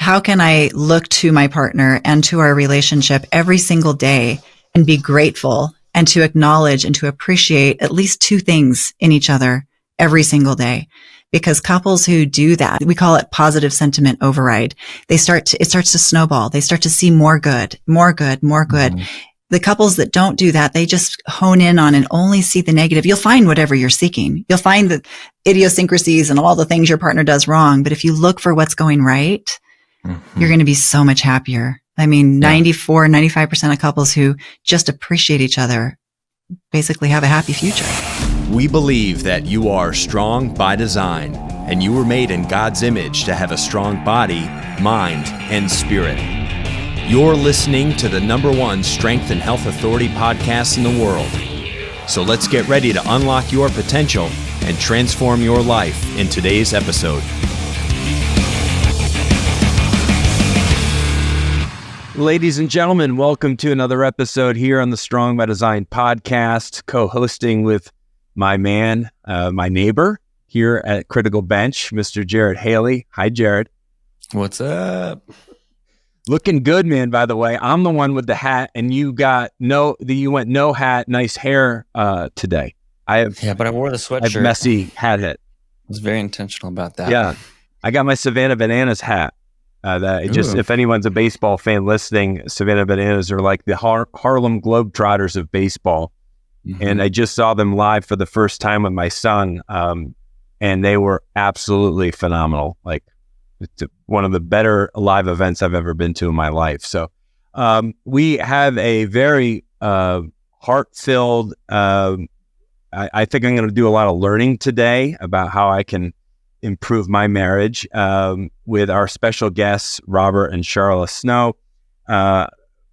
how can I look to my partner and to our relationship every single day and be grateful and to acknowledge and to appreciate at least two things in each other every single day? Because couples who do that, we call it positive sentiment override. It starts to snowball. They start to see more good, more good, more good. Mm-hmm. The couples that don't do that, they just hone in on and only see the negative. You'll find whatever you're seeking. You'll find the idiosyncrasies and all the things your partner does wrong. But if you look for what's going right, you're going to be so much happier. I mean, 95% of couples who just appreciate each other basically have a happy future. We believe that you are strong by design, and you were made in God's image to have a strong body, mind, and spirit. You're listening to the #1 Strength and Health Authority podcast in the world. So let's get ready to unlock your potential and transform your life in today's episode. Ladies and gentlemen, welcome to another episode here on the Strong by Design podcast, co-hosting with my man, my neighbor here at Critical Bench, Mr. Jared Haley. Hi, Jared. What's up? Looking good, man, by the way. I'm the one with the hat, and you went no hat, nice hair today. But I wore the sweatshirt. I have messy hat. I was very intentional about that. Yeah. I got my Savannah Bananas hat. If anyone's a baseball fan listening, Savannah Bananas are like the Harlem Globetrotters of baseball. Mm-hmm. And I just saw them live for the first time with my son, and they were absolutely phenomenal. Like, it's one of the better live events I've ever been to in my life. So we have a very heart-filled, I think I'm going to do a lot of learning today about how I can improve my marriage with our special guests, Robert and Sharla Snow.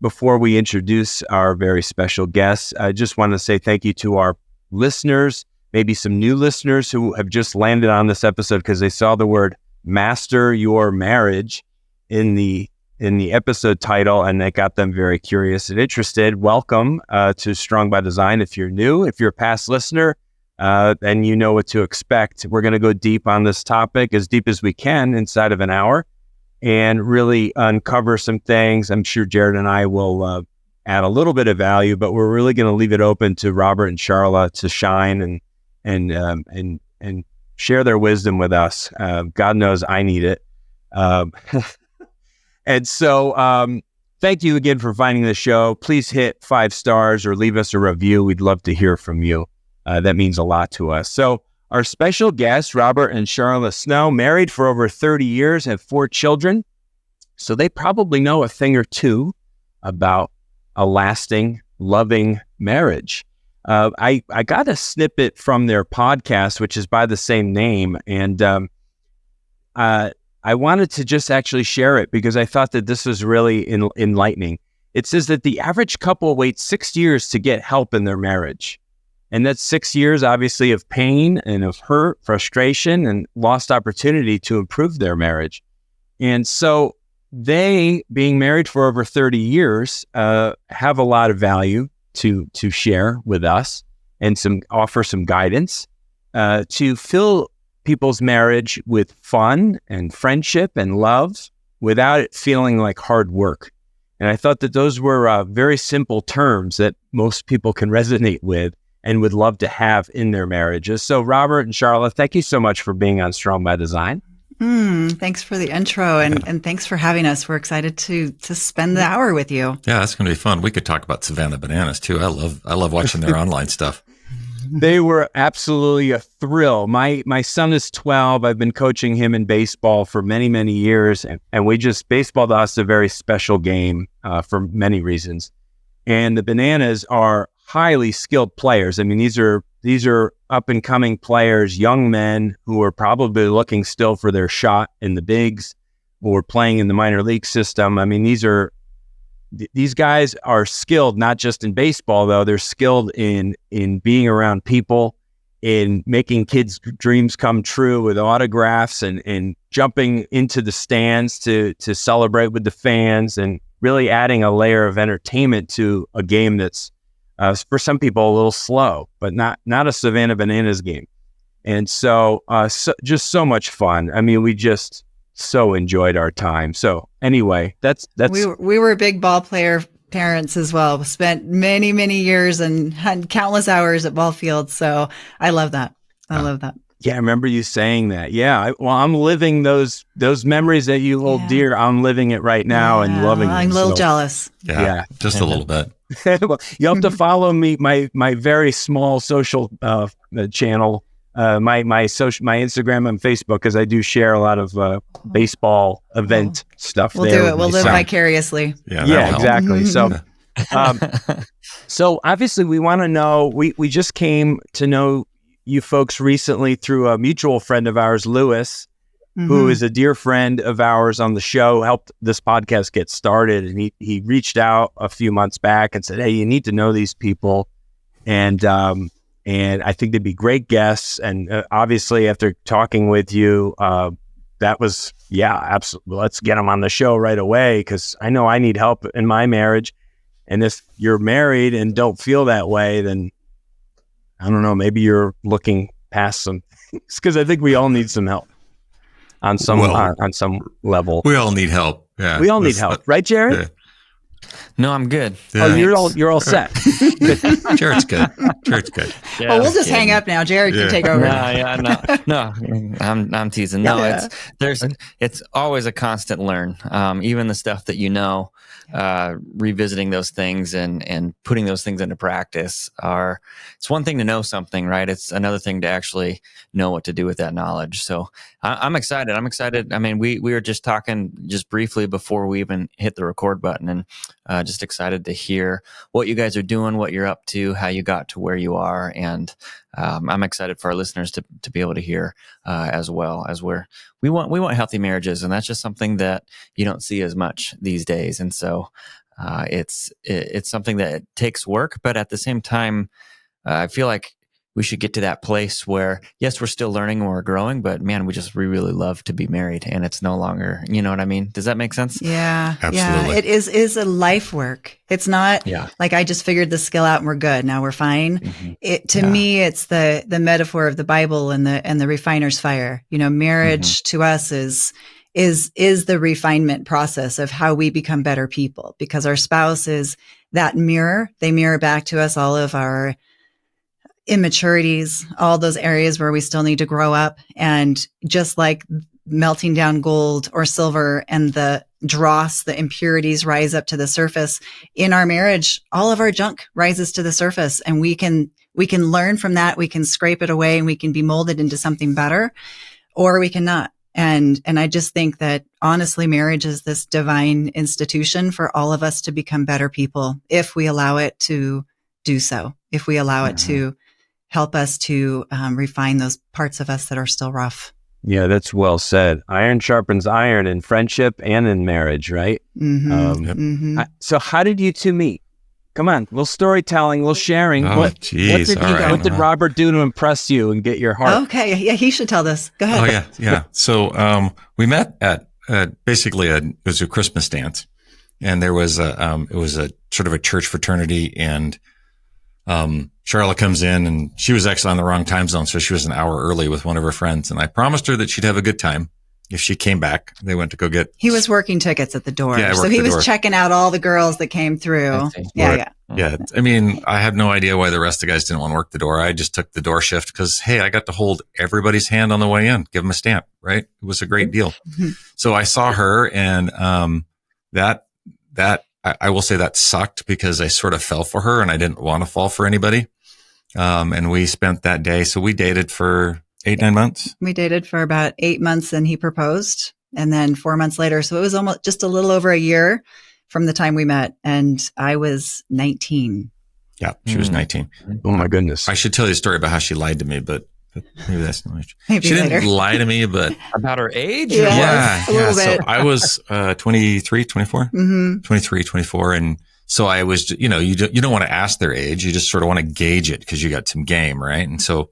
Before we introduce our very special guests, I just want to say thank you to our listeners, maybe some new listeners who have just landed on this episode because they saw the word Master Your Marriage in the episode title, and that got them very curious and interested. Welcome to Strong by Design. If you're new, if you're a past listener, then you know what to expect. We're going to go deep on this topic, as deep as we can inside of an hour, and really uncover some things. I'm sure Jared and I will add a little bit of value, but we're really going to leave it open to Robert and Sharla to shine and share their wisdom with us. God knows I need it. And so thank you again for finding the show. Please hit 5 stars or leave us a review. We'd love to hear from you. That means a lot to us. So our special guests, Robert and Sharla Snow, married for over 30 years, have 4 children. So they probably know a thing or two about a lasting, loving marriage. I got a snippet from their podcast, which is by the same name, and I wanted to just actually share it because I thought that this was really enlightening. It says that the average couple waits 6 years to get help in their marriage. And that's 6 years, obviously, of pain and of hurt, frustration, and lost opportunity to improve their marriage. And so they, being married for over 30 years, have a lot of value to share with us and offer some guidance to fill people's marriage with fun and friendship and love without it feeling like hard work. And I thought that those were very simple terms that most people can resonate with and would love to have in their marriages. So Robert and Sharla, thank you so much for being on Strong by Design. Thanks for the intro and thanks for having us. We're excited to spend the hour with you. Yeah, that's going to be fun. We could talk about Savannah Bananas too. I love watching their online stuff. They were absolutely a thrill. My son is 12. I've been coaching him in baseball for many, many years. And baseball to us is a very special game for many reasons. And the Bananas are highly skilled players. I mean, these are up and coming players, young men who are probably looking still for their shot in the bigs or playing in the minor league system. I mean, these guys are skilled, not just in baseball, though. They're skilled in being around people, in making kids' dreams come true with autographs and jumping into the stands to celebrate with the fans and really adding a layer of entertainment to a game that's for some people a little slow, but not a Savannah Bananas game. And so just so much fun. I mean, so enjoyed our time. So anyway, that's we were big ball player parents as well. Spent many, many years and had countless hours at ball fields. So I love that. I love that. Yeah, I remember you saying that. Yeah, I'm living those memories that you hold dear. I'm living it right now and loving it. I'm a little jealous. Yeah, just a little bit. Well, you have to follow me, my very small social channel, my Instagram and Facebook, because I do share a lot of baseball event stuff. We'll there do it. We'll live vicariously. Yeah, exactly. So, so obviously we want to know. We just came to know you folks recently through a mutual friend of ours, Lewis, who is a dear friend of ours on the show, helped this podcast get started. And he reached out a few months back and said, hey, you need to know these people. And I think they'd be great guests. And obviously after talking with you, that was, absolutely. Let's get them on the show right away. 'Cause I know I need help in my marriage. And if you're married and don't feel that way, then I don't know, maybe you're looking past some things, because I think we all need some help on some level. We all need help. Yeah, we all need help, right, Jared? Yeah. No, I'm good. Yeah. Oh, you're all set. Jared's good. Yeah, well, we'll just hang up now. Jared can take over. No. I'm teasing. No, it's always a constant learn. Even the stuff that revisiting those things and putting those things into practice it's one thing to know something, right? It's another thing to actually know what to do with that knowledge. So I'm excited. I mean, we were just talking just briefly before we even hit the record button, and just excited to hear what you guys are doing, what you're up to, how you got to where you are. And I'm excited for our listeners to be able to hear as well, as we want healthy marriages, and that's just something that you don't see as much these days. And so it's something that takes work, but at the same time, I feel like we should get to that place where, yes, we're still learning and we're growing, but man, we really love to be married, and it's no longer, you know what I mean? Does that make sense? Yeah. Absolutely. Yeah. It is a life work. It's not like I just figured the skill out and we're good. Now we're fine. Mm-hmm. To me, it's the metaphor of the Bible and the refiner's fire. You know, marriage to us is the refinement process of how we become better people, because our spouse is that mirror. They mirror back to us all of our immaturities, all those areas where we still need to grow up. And just like melting down gold or silver and the dross, the impurities rise up to the surface in our marriage, all of our junk rises to the surface, and we can learn from that. We can scrape it away and we can be molded into something better, or we cannot. And I just think that honestly, marriage is this divine institution for all of us to become better people if we allow it to do so, if we allow it to help us to refine those parts of us that are still rough. Yeah, that's well said. Iron sharpens iron in friendship and in marriage, right? So how did you two meet? Come on, a little storytelling, a little sharing. What did Robert do to impress you and get your heart? Okay, yeah, he should tell this. Go ahead. Oh, yeah. So we met at basically it was a Christmas dance, and there was it was a sort of a church fraternity, and Sharla comes in, and she was actually on the wrong time zone, so she was an hour early with one of her friends, and I promised her that she'd have a good time if she came back. They went to go get... He was working tickets at the door. Yeah, so he was checking out all the girls that came through. Yeah. I mean, I have no idea why the rest of the guys didn't want to work the door. I just took the door shift because, hey, I got to hold everybody's hand on the way in, give them a stamp, right? It was a great deal. So I saw her, and I will say that sucked because I sort of fell for her and I didn't want to fall for anybody. And we spent that day. So we dated for 8-9 months. We dated for about 8 months, and he proposed, and then 4 months later. So it was almost just a little over a year from the time we met, and I was 19. Yeah, she was 19. Oh my goodness. I should tell you a story about how she lied to me, but maybe that's not much. Maybe she later. Didn't lie to me, but about her age? Yeah. A little bit. So I was 23, 24, 23, 24. And so I was, you don't want to ask their age. You just sort of want to gauge it because you got some game, right? And so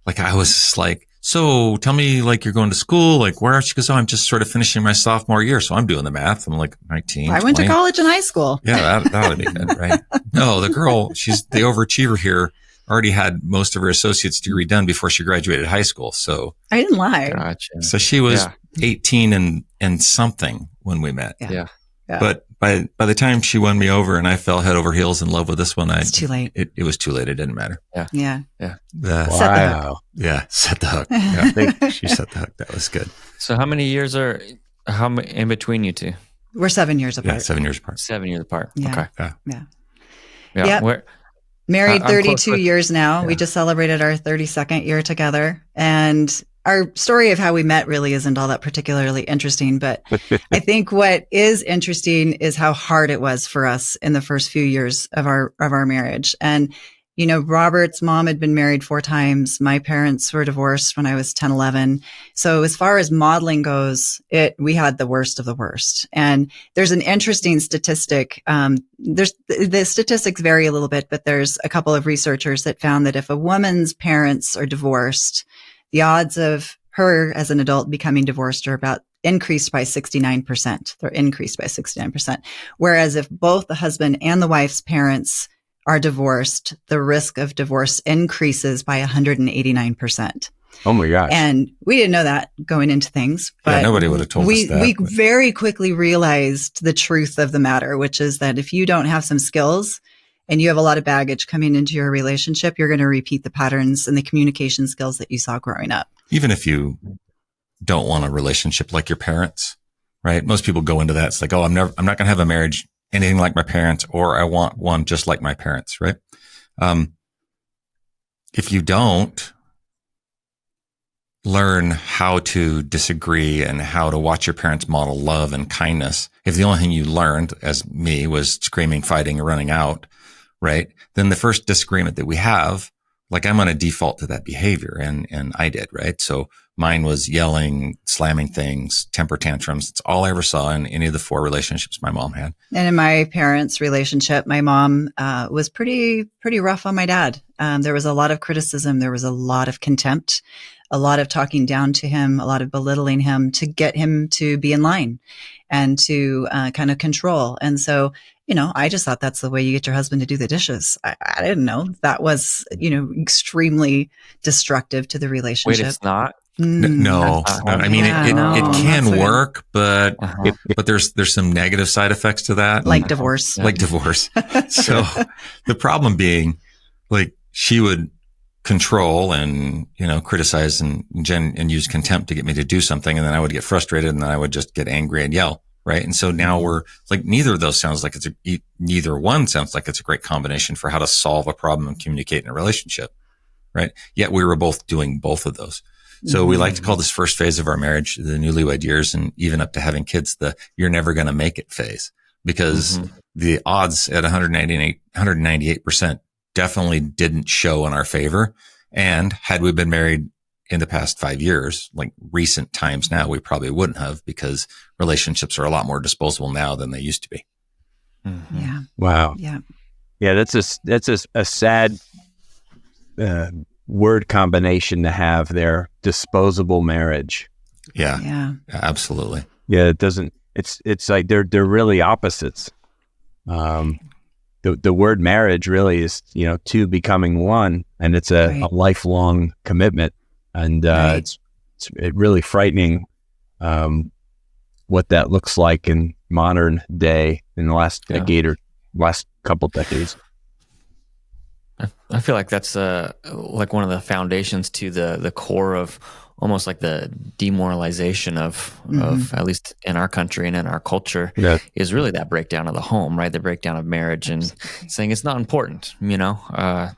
I was like, so tell me, you're going to school, where are you? She goes, oh, I'm just sort of finishing my sophomore year. So I'm doing the math. I'm 19. I went to college and high school. Yeah, that would be good, right? No, the girl, she's the overachiever here, already had most of her associate's degree done before she graduated high school. So I didn't lie. Gotcha. So she was 18 and something when we met. Yeah. But by the time she won me over and I fell head over heels in love with this one, It's too late. It was too late. It didn't matter. Yeah. Wow. Set the hook. Yeah. Set the hook. Yeah, I think she set the hook. That was good. So how many years are in between you two? We're 7 years apart. Yeah. 7 years apart. 7 years apart. Yeah. Okay. Yeah. Yeah. Yep. Married I'm close 32 with- years now. yeah. We just celebrated our 32nd year together. And our story of how we met really isn't all that particularly interesting. But I think what is interesting is how hard it was for us in the first few years of our marriage. And, you know, Robert's mom had been married 4 times. My parents were divorced when I was 10, 11. So as far as modeling goes, we had the worst of the worst. And there's an interesting statistic. The statistics vary a little bit, but there's a couple of researchers that found that if a woman's parents are divorced, the odds of her as an adult becoming divorced are about increased by 69%. They're increased by 69%. Whereas if both the husband and the wife's parents are divorced, the risk of divorce increases by 189%. Oh my gosh. And we didn't know that going into things, but nobody would have told us that. We very quickly realized the truth of the matter, which is that if you don't have some skills and you have a lot of baggage coming into your relationship, you're going to repeat the patterns and the communication skills that you saw growing up. Even if you don't want a relationship like your parents, right? Most people go into that. It's like, oh, I'm not going to have a marriage anything like my parents, or I want one just like my parents, right? If you don't learn how to disagree and how to watch your parents model love and kindness, if the only thing you learned, as me, was screaming, fighting, or running out, right? Then the first disagreement that we have, like, I'm going to default to that behavior. And I did, right? So mine was yelling, slamming things, temper tantrums. It's all I ever saw in any of the 4 relationships my mom had. And in my parents' relationship, my mom was pretty rough on my dad. There was a lot of criticism. There was a lot of contempt, a lot of talking down to him, a lot of belittling him to get him to be in line and to kind of control. And so, you know, I just thought that's the way you get your husband to do the dishes. I didn't know that was, you know, extremely destructive to the relationship. Wait, it's not? No, I mean, it can work, but there's some negative side effects to that. Like divorce. Like divorce. So the problem being, like, she would control and, you know, criticize and use contempt to get me to do something. And then I would get frustrated and then I would just get angry and yell. Right. And so now we're like, neither one sounds like it's a great combination for how to solve a problem and communicate in a relationship. Right. Yet we were both doing both of those. So we like to call this first phase of our marriage the newlywed years, and even up to having kids, the you're never going to make it phase, because the odds at 198% definitely didn't show in our favor. And had we been married in the past 5 years, like recent times now, we probably wouldn't have, because relationships are a lot more disposable now than they used to be. Yeah. Wow. Yeah. Yeah. That's a sad word combination to have there. Disposable marriage. Yeah. Yeah. Absolutely. Yeah. It doesn't, it's like they're really opposites. The word marriage really is, you know, 2 becoming 1, and it's a lifelong commitment. And it's really frightening what that looks like in modern day in the last decade or last couple decades. I feel like that's like one of the foundations to the core of almost like the demoralization of at least in our country and in our culture is really that breakdown of the home, right? The breakdown of marriage, and saying it's not important, the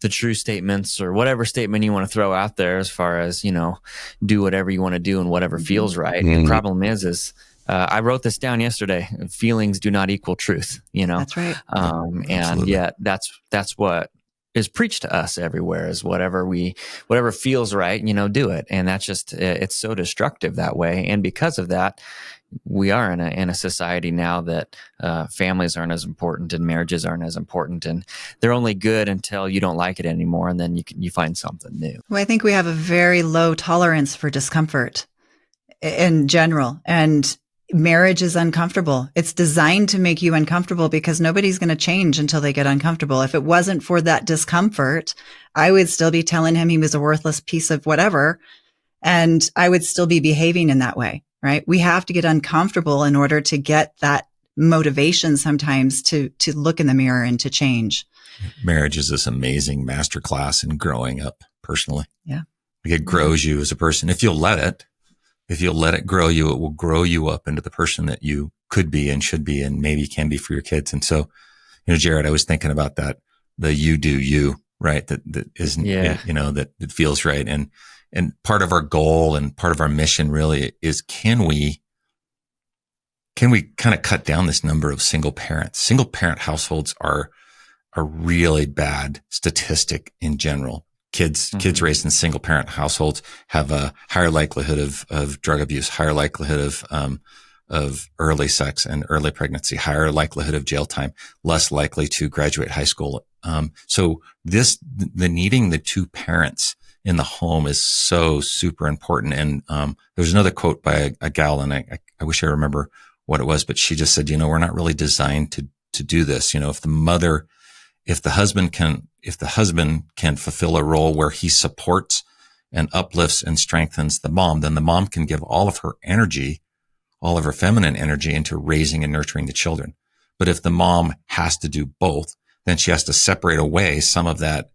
true statements or whatever statement you want to throw out there as far as, you know, do whatever you want to do and whatever feels right. The problem is I wrote this down yesterday. Feelings do not equal truth, you know? That's right. And yet that's what is preached to us everywhere, is whatever feels right, you know, do it. And that's just, it's so destructive that way. And because of that, we are in a society now that families aren't as important and marriages aren't as important, and they're only good until you don't like it anymore. And then you find something new. Well, I think we have a very low tolerance for discomfort in general. And marriage is uncomfortable. It's designed to make you uncomfortable because nobody's going to change until they get uncomfortable. If it wasn't for that discomfort, I would still be telling him he was a worthless piece of whatever. and I would still be behaving in that way, right? We have to get uncomfortable in order to get that motivation sometimes to look in the mirror and to change. Marriage is this amazing masterclass in growing up personally. Yeah. Like it grows you as a person. If you'll let it grow you, it will grow you up into the person that you could be and should be and maybe can be for your kids. And so, Jared, I was thinking about that, the you do you, right? That isn't, that it feels right. And part of our goal and part of our mission really is, can we kind of cut down this number of single parents? Single parent households are a really bad statistic in general. Kids raised in single parent households have a higher likelihood of drug abuse, higher likelihood of early sex and early pregnancy, higher likelihood of jail time, less likely to graduate high school. So the needing the two parents in the home is so super important. And there's another quote by a gal, and I wish I remember what it was, but she just said, we're not really designed to do this. If the husband can fulfill a role where he supports and uplifts and strengthens the mom, then the mom can give all of her energy, all of her feminine energy into raising and nurturing the children. But if the mom has to do both, then she has to separate away some of that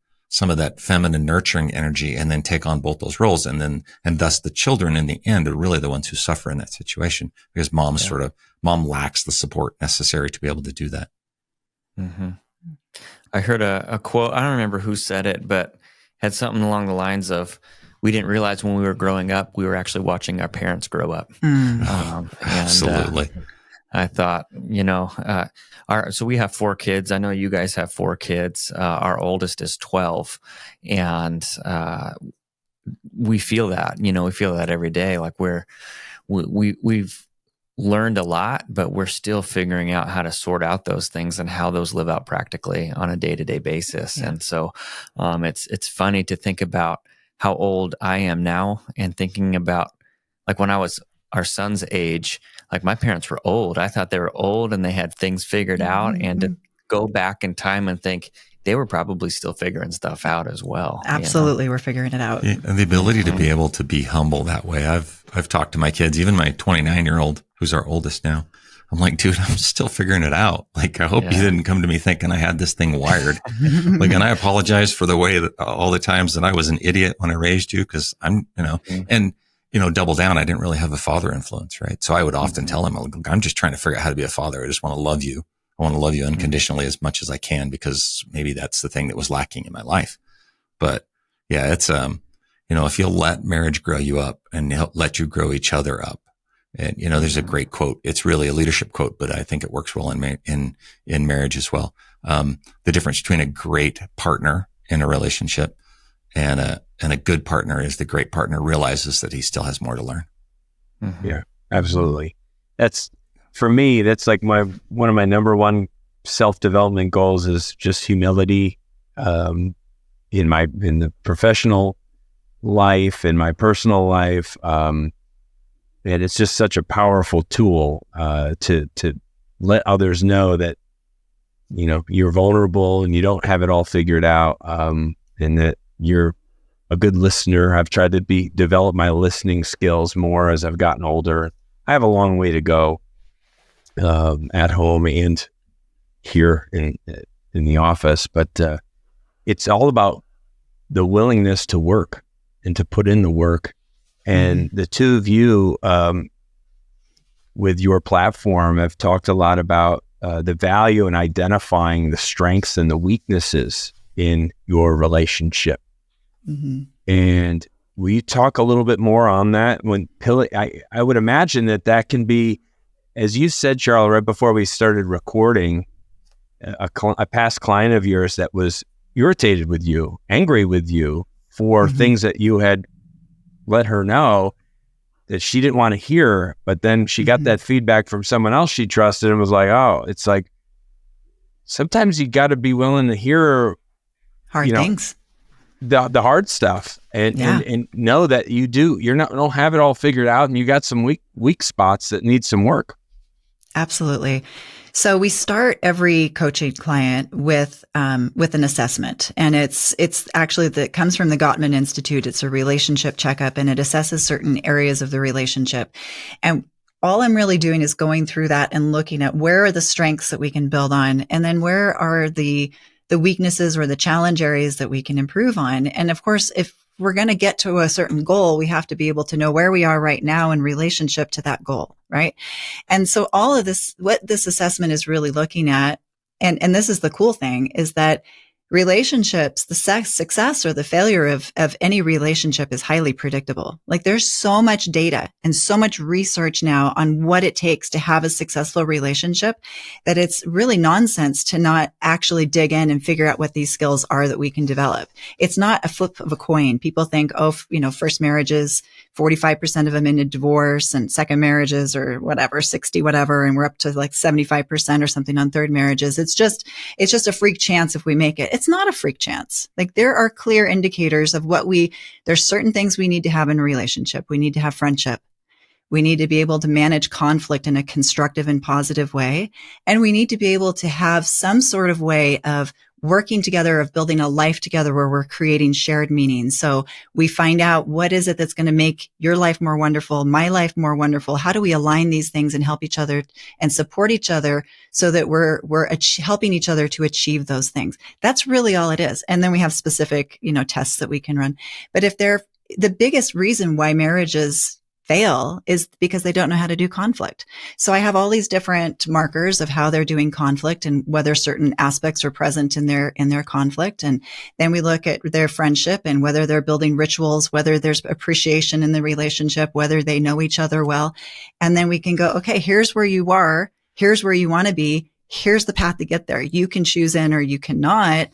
feminine nurturing energy and then take on both those roles. And thus the children in the end are really the ones who suffer in that situation, because mom lacks the support necessary to be able to do that. Mm-hmm. I heard a quote, I don't remember who said it, but had something along the lines of, we didn't realize when we were growing up, we were actually watching our parents grow up. Absolutely. I thought, so we have 4 kids. I know you guys have 4 kids. Our oldest is 12, and we feel that, we feel that every day. Like we've learned a lot, but we're still figuring out how to sort out those things and how those live out practically on a day-to-day basis. Yeah. And so it's funny to think about how old I am now and thinking about, like, when I was our son's age, like, my parents were old. I thought they were old and they had things figured out, and to go back in time and think they were probably still figuring stuff out as well. Absolutely. We're figuring it out. Yeah, and the ability to be able to be humble that way. I've talked to my kids, even my 29-year-old, who's our oldest now. I'm like, dude, I'm still figuring it out. Like, I hope you didn't come to me thinking I had this thing wired. Like, and I apologize for the way that all the times that I was an idiot when I raised you, because I'm, and, double down. I didn't really have a father influence, right? So I would often tell him, I'm just trying to figure out how to be a father. I just want to love you. I want to love you unconditionally as much as I can, because maybe that's the thing that was lacking in my life. But yeah, it's, if you'll let marriage grow you up and let you grow each other up. And, there's a great quote. It's really a leadership quote, but I think it works well in marriage as well. The difference between a great partner in a relationship and a good partner is the great partner realizes that he still has more to learn. Mm-hmm. Yeah, absolutely. For me, that's like one of my number one self-development goals is just humility, in the professional life, in my personal life. And it's just such a powerful tool, to let others know that, you're vulnerable and you don't have it all figured out. And that you're a good listener. I've tried to develop my listening skills more as I've gotten older. I have a long way to go, at home and here in the office, but it's all about the willingness to work and to put in the work. And the two of you, with your platform, have talked a lot about the value in identifying the strengths and the weaknesses in your relationship. Mm-hmm. And will you talk a little bit more on that? I would imagine that can be, as you said, Sharla, right before we started recording, a past client of yours that was irritated with you, angry with you for things that you had let her know that she didn't want to hear, but then she got that feedback from someone else she trusted and was like, oh, it's like, sometimes you got to be willing to hear hard things, the hard stuff, and know that don't have it all figured out, and you got some weak spots that need some work. Absolutely. So we start every coaching client with an assessment, and it's actually that comes from the Gottman Institute. It's a relationship checkup, and it assesses certain areas of the relationship. And all I'm really doing is going through that and looking at where are the strengths that we can build on, and then where are the weaknesses or the challenge areas that we can improve on. And of course, if we're going to get to a certain goal, we have to be able to know where we are right now in relationship to that goal, right? And so all of this, what this assessment is really looking at, and this is the cool thing, is that relationships, the success or the failure of any relationship is highly predictable. Like there's so much data and so much research now on what it takes to have a successful relationship that it's really nonsense to not actually dig in and figure out what these skills are that we can develop. It's not a flip of a coin. People think, first marriages, 45% of them into divorce, and second marriages or whatever, 60 whatever, and we're up to like 75% or something on third marriages. It's just a freak chance if we make it. It's not a freak chance. Like there are clear indicators of there's certain things we need to have in a relationship. We need to have friendship. We need to be able to manage conflict in a constructive and positive way. And we need to be able to have some sort of way of working together, of building a life together where we're creating shared meaning. So we find out what is it that's going to make your life more wonderful, my life more wonderful. How do we align these things and help each other and support each other so that we're helping each other to achieve those things? That's really all it is. And then we have specific, tests that we can run. But the biggest reason why marriages fail is because they don't know how to do conflict. So I have all these different markers of how they're doing conflict and whether certain aspects are present in their conflict. And then we look at their friendship and whether they're building rituals, whether there's appreciation in the relationship, whether they know each other well. And then we can go, okay, here's where you are. Here's where you want to be. Here's the path to get there. You can choose in or you cannot.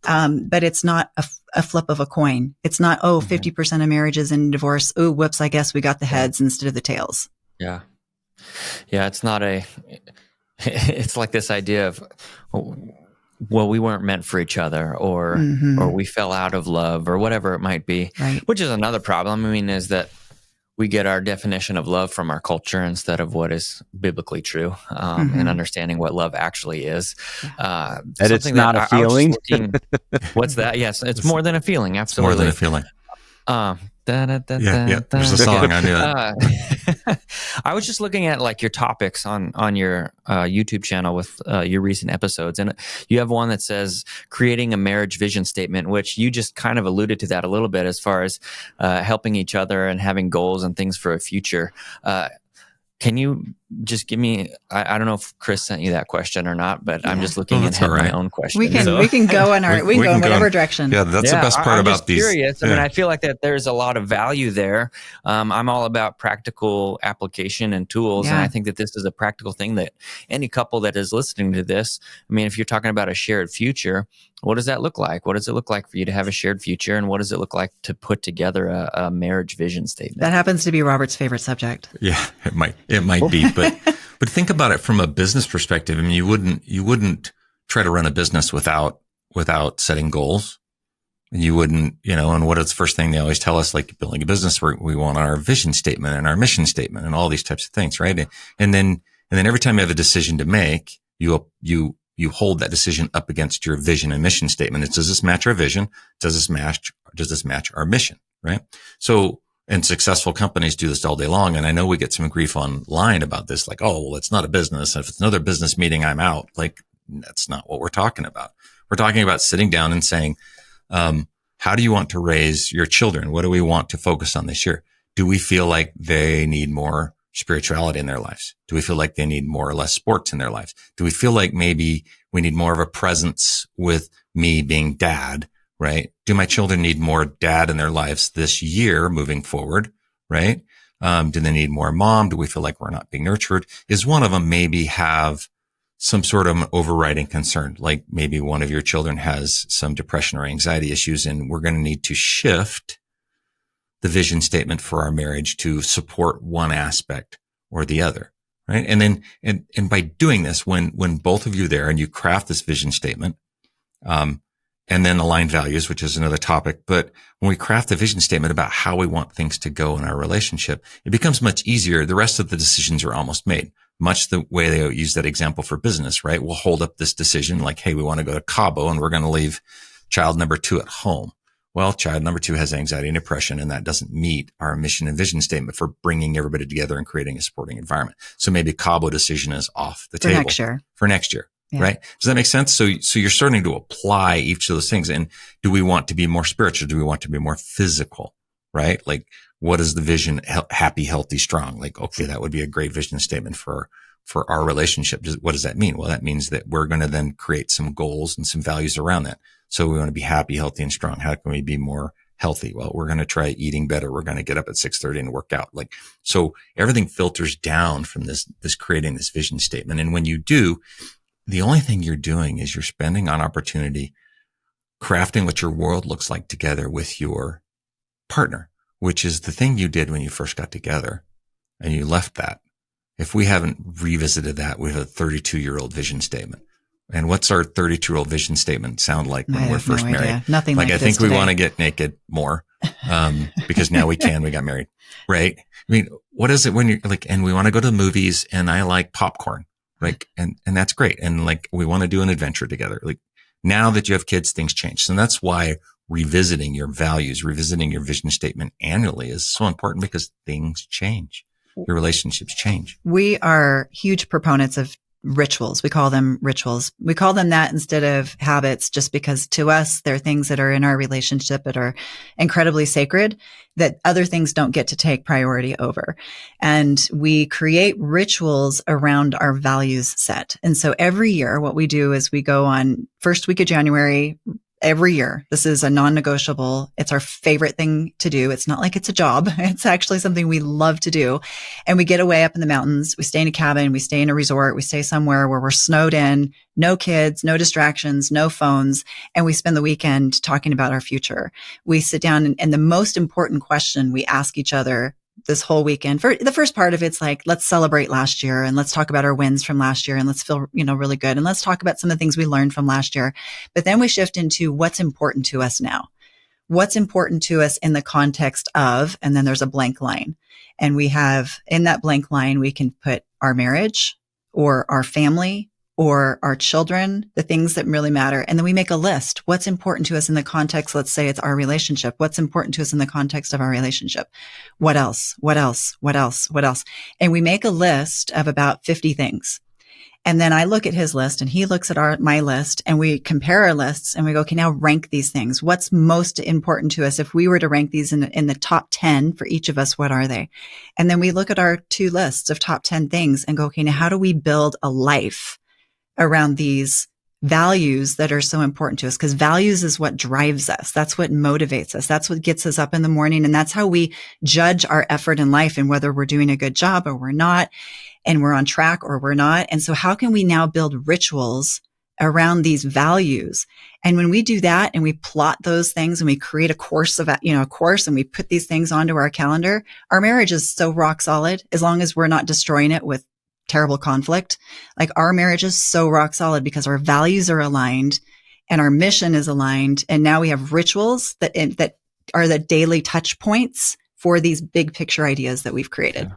But it's not a flip of a coin. It's not, 50% of marriages in divorce. Oh, whoops. I guess we got the heads instead of the tails. Yeah. Yeah. It's like this idea of, well, we weren't meant for each other or we fell out of love or whatever it might be, right. Which is another problem. I mean, is that we get our definition of love from our culture instead of what is biblically true, and understanding what love actually is. And it's not a feeling. What's that? Yes, it's more than a feeling. Absolutely. More than a feeling. Yeah. There's a song. I knew it. I was just looking at like your topics on your YouTube channel with your recent episodes, and you have one that says creating a marriage vision statement, which you just kind of alluded to that a little bit as far as helping each other and having goals and things for a future. Can you just give me, I don't know if Chris sent you that question or not, but I'm just looking at my own question. We can go in whatever direction. Yeah, that's the best part about these. Curious. I mean, I feel like that there's a lot of value there. I'm all about practical application and tools. And I think that this is a practical thing that any couple that is listening to this, I mean, if you're talking about a shared future, what does that look like? What does it look like for you to have a shared future? And what does it look like to put together a marriage vision statement? That happens to be Robert's favorite subject. Yeah, it might be, but think about it from a business perspective. I mean, you wouldn't try to run a business without setting goals. And you wouldn't, and what is the first thing they always tell us, like building a business, we want our vision statement and our mission statement and all these types of things, right? And then every time you have a decision to make, you hold that decision up against your vision and mission statement. It's, does this match our vision? Does this match our mission? Right? So, and successful companies do this all day long. And I know we get some grief online about this, like, oh, well, it's not a business. If it's another business meeting, I'm out. Like, that's not what we're talking about. We're talking about sitting down and saying, how do you want to raise your children? What do we want to focus on this year? Do we feel like they need more spirituality in their lives? Do we feel like they need more or less sports in their lives? Do we feel like maybe we need more of a presence with me being dad, right? Do my children need more dad in their lives this year moving forward, right? Do they need more mom? Do we feel like we're not being nurtured? Is one of them maybe have some sort of overriding concern? Like maybe one of your children has some depression or anxiety issues, and we're going to need to shift the vision statement for our marriage to support one aspect or the other, right? And then, and by doing this, when both of you are there and you craft this vision statement, and then align values, which is another topic. But when we craft the vision statement about how we want things to go in our relationship, it becomes much easier. The rest of the decisions are almost made. much the way they use that example for business, right? We'll hold up this decision like, hey, we want to go to Cabo and we're going to leave child number 2 at home. Well, child number 2 has anxiety and depression, and that doesn't meet our mission and vision statement for bringing everybody together and creating a supporting environment. So maybe Cabo decision is off the table for next year. Yeah. Right. Does that make sense? So you're starting to apply each of those things. And do we want to be more spiritual? Do we want to be more physical? Right? Like, what is the vision? Happy, healthy, strong. Like, okay, that would be a great vision statement for our relationship. What does that mean? Well, that means that we're going to then create some goals and some values around that. So we want to be happy, healthy, and strong. How can we be more healthy? Well, we're going to try eating better. We're going to get up at 6:30 and work out. Like, so everything filters down from this creating this vision statement. And when you do, the only thing you're doing is you're spending on opportunity, crafting what your world looks like together with your partner, which is the thing you did when you first got together and you left that. If we haven't revisited that, we have a 32-year-old vision statement. And what's our 32-year-old vision statement sound like when we're first married? Nothing like I think we want to get naked more, because now we got married, right? I mean, what is it when you're like, and we want to go to the movies and I like popcorn, like, and that's great. And like, we want to do an adventure together. Like, now that you have kids, things change. So that's why revisiting your values, revisiting your vision statement annually is so important, because things change. Your relationships change. We are huge proponents of rituals. We call them rituals. We call them that instead of habits, just because to us, they're things that are in our relationship that are incredibly sacred, that other things don't get to take priority over. And we create rituals around our values set. And so every year, what we do is we go on first week of January, every year. This is a non-negotiable. It's our favorite thing to do. It's not like it's a job. It's actually something we love to do. And we get away up in the mountains. We stay in a cabin. We stay in a resort. We stay somewhere where we're snowed in, no kids, no distractions, no phones. And we spend the weekend talking about our future. We sit down and the most important question we ask each other this whole weekend, for the first part of it's like, let's celebrate last year and let's talk about our wins from last year and let's feel, really good. And let's talk about some of the things we learned from last year. But then we shift into what's important to us now. What's important to us in the context of, and then there's a blank line. And we have in that blank line, we can put our marriage or our family or our children, the things that really matter. And then we make a list. What's important to us in the context? Let's say it's our relationship. What's important to us in the context of our relationship? What else? What else? What else? What else? And we make a list of about 50 things. And then I look at his list and he looks at my list and we compare our lists and we go, okay, now rank these things. What's most important to us? If we were to rank these in the top 10 for each of us, what are they? And then we look at our 2 lists of top 10 things and go, okay, now how do we build a life around these values that are so important to us? Because values is what drives us. That's what motivates us. That's what gets us up in the morning. And that's how we judge our effort in life and whether we're doing a good job or we're not, and we're on track or we're not. And so how can we now build rituals around these values? And when we do that and we plot those things and we create a course of, a course, and we put these things onto our calendar, our marriage is so rock solid as long as we're not destroying it with terrible conflict. Like, our marriage is so rock solid because our values are aligned and our mission is aligned. And now we have rituals that are the daily touch points for these big picture ideas that we've created. Yeah.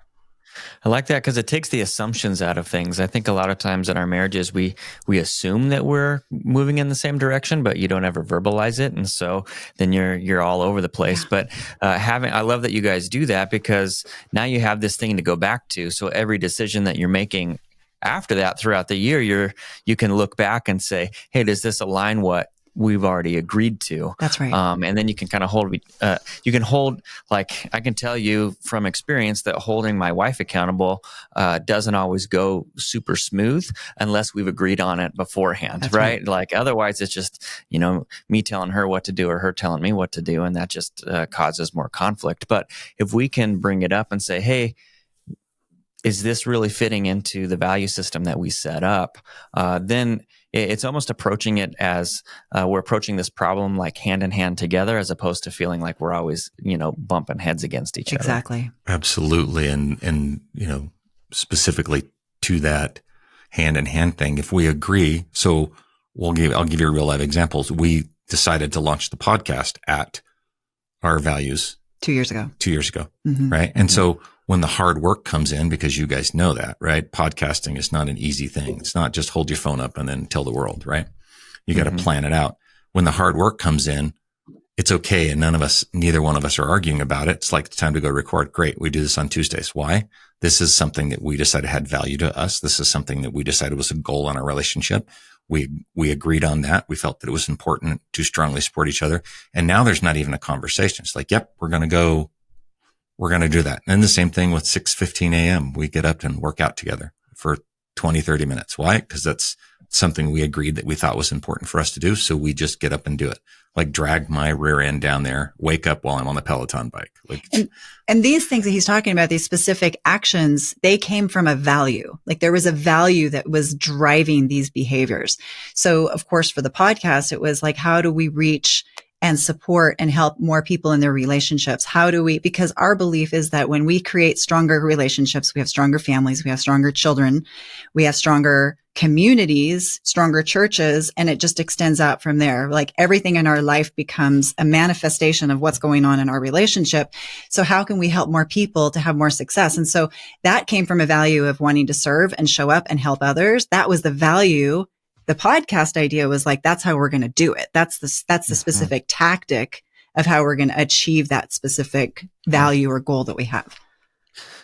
I like that because it takes the assumptions out of things. I think a lot of times in our marriages, we assume that we're moving in the same direction, but you don't ever verbalize it, and so then you're all over the place. Yeah. But I love that you guys do that, because now you have this thing to go back to. So every decision that you're making after that throughout the year, you can look back and say, "Hey, does this align what we've already agreed to?" That's right. And then you can kind of hold, like, I can tell you from experience that holding my wife accountable doesn't always go super smooth unless we've agreed on it beforehand. That's right? Like, otherwise it's just, me telling her what to do or her telling me what to do. And that just causes more conflict. But if we can bring it up and say, hey, is this really fitting into the value system that we set up? Then it's almost approaching it as we're approaching this problem like hand in hand together, as opposed to feeling like we're always, bumping heads against each other. Exactly. Absolutely. And, specifically to that hand in hand thing, if we agree, so I'll give you real life examples. We decided to launch the podcast at our values 2 years ago. Mm-hmm. Right. And so when the hard work comes in, because you guys know that, right? Podcasting is not an easy thing. It's not just hold your phone up and then tell the world, right? You got to plan it out. When the hard work comes in, it's okay. And neither one of us are arguing about it. It's like, it's time to go record. Great. We do this on Tuesdays. Why? This is something that we decided had value to us. This is something that we decided was a goal in our relationship. We agreed on that. We felt that it was important to strongly support each other. And now there's not even a conversation. It's like, yep, we're going to do that. And the same thing with 6:15 a.m. We get up and work out together for 20, 30 minutes. Why? Because that's something we agreed that we thought was important for us to do. So we just get up and do it. Like drag my rear end down there, wake up while I'm on the Peloton bike. And these things that he's talking about, these specific actions, they came from a value. Like there was a value that was driving these behaviors. So of course, for the podcast, it was like, how do we reach and support and help more people in their relationships? Because our belief is that when we create stronger relationships, we have stronger families, we have stronger children, we have stronger communities, stronger churches, and it just extends out from there. Like everything in our life becomes a manifestation of what's going on in our relationship. So how can we help more people to have more success? And so that came from a value of wanting to serve and show up and help others. That was the value. The podcast idea was like, that's how we're going to do it. That's the specific tactic of how we're going to achieve that specific value or goal that we have.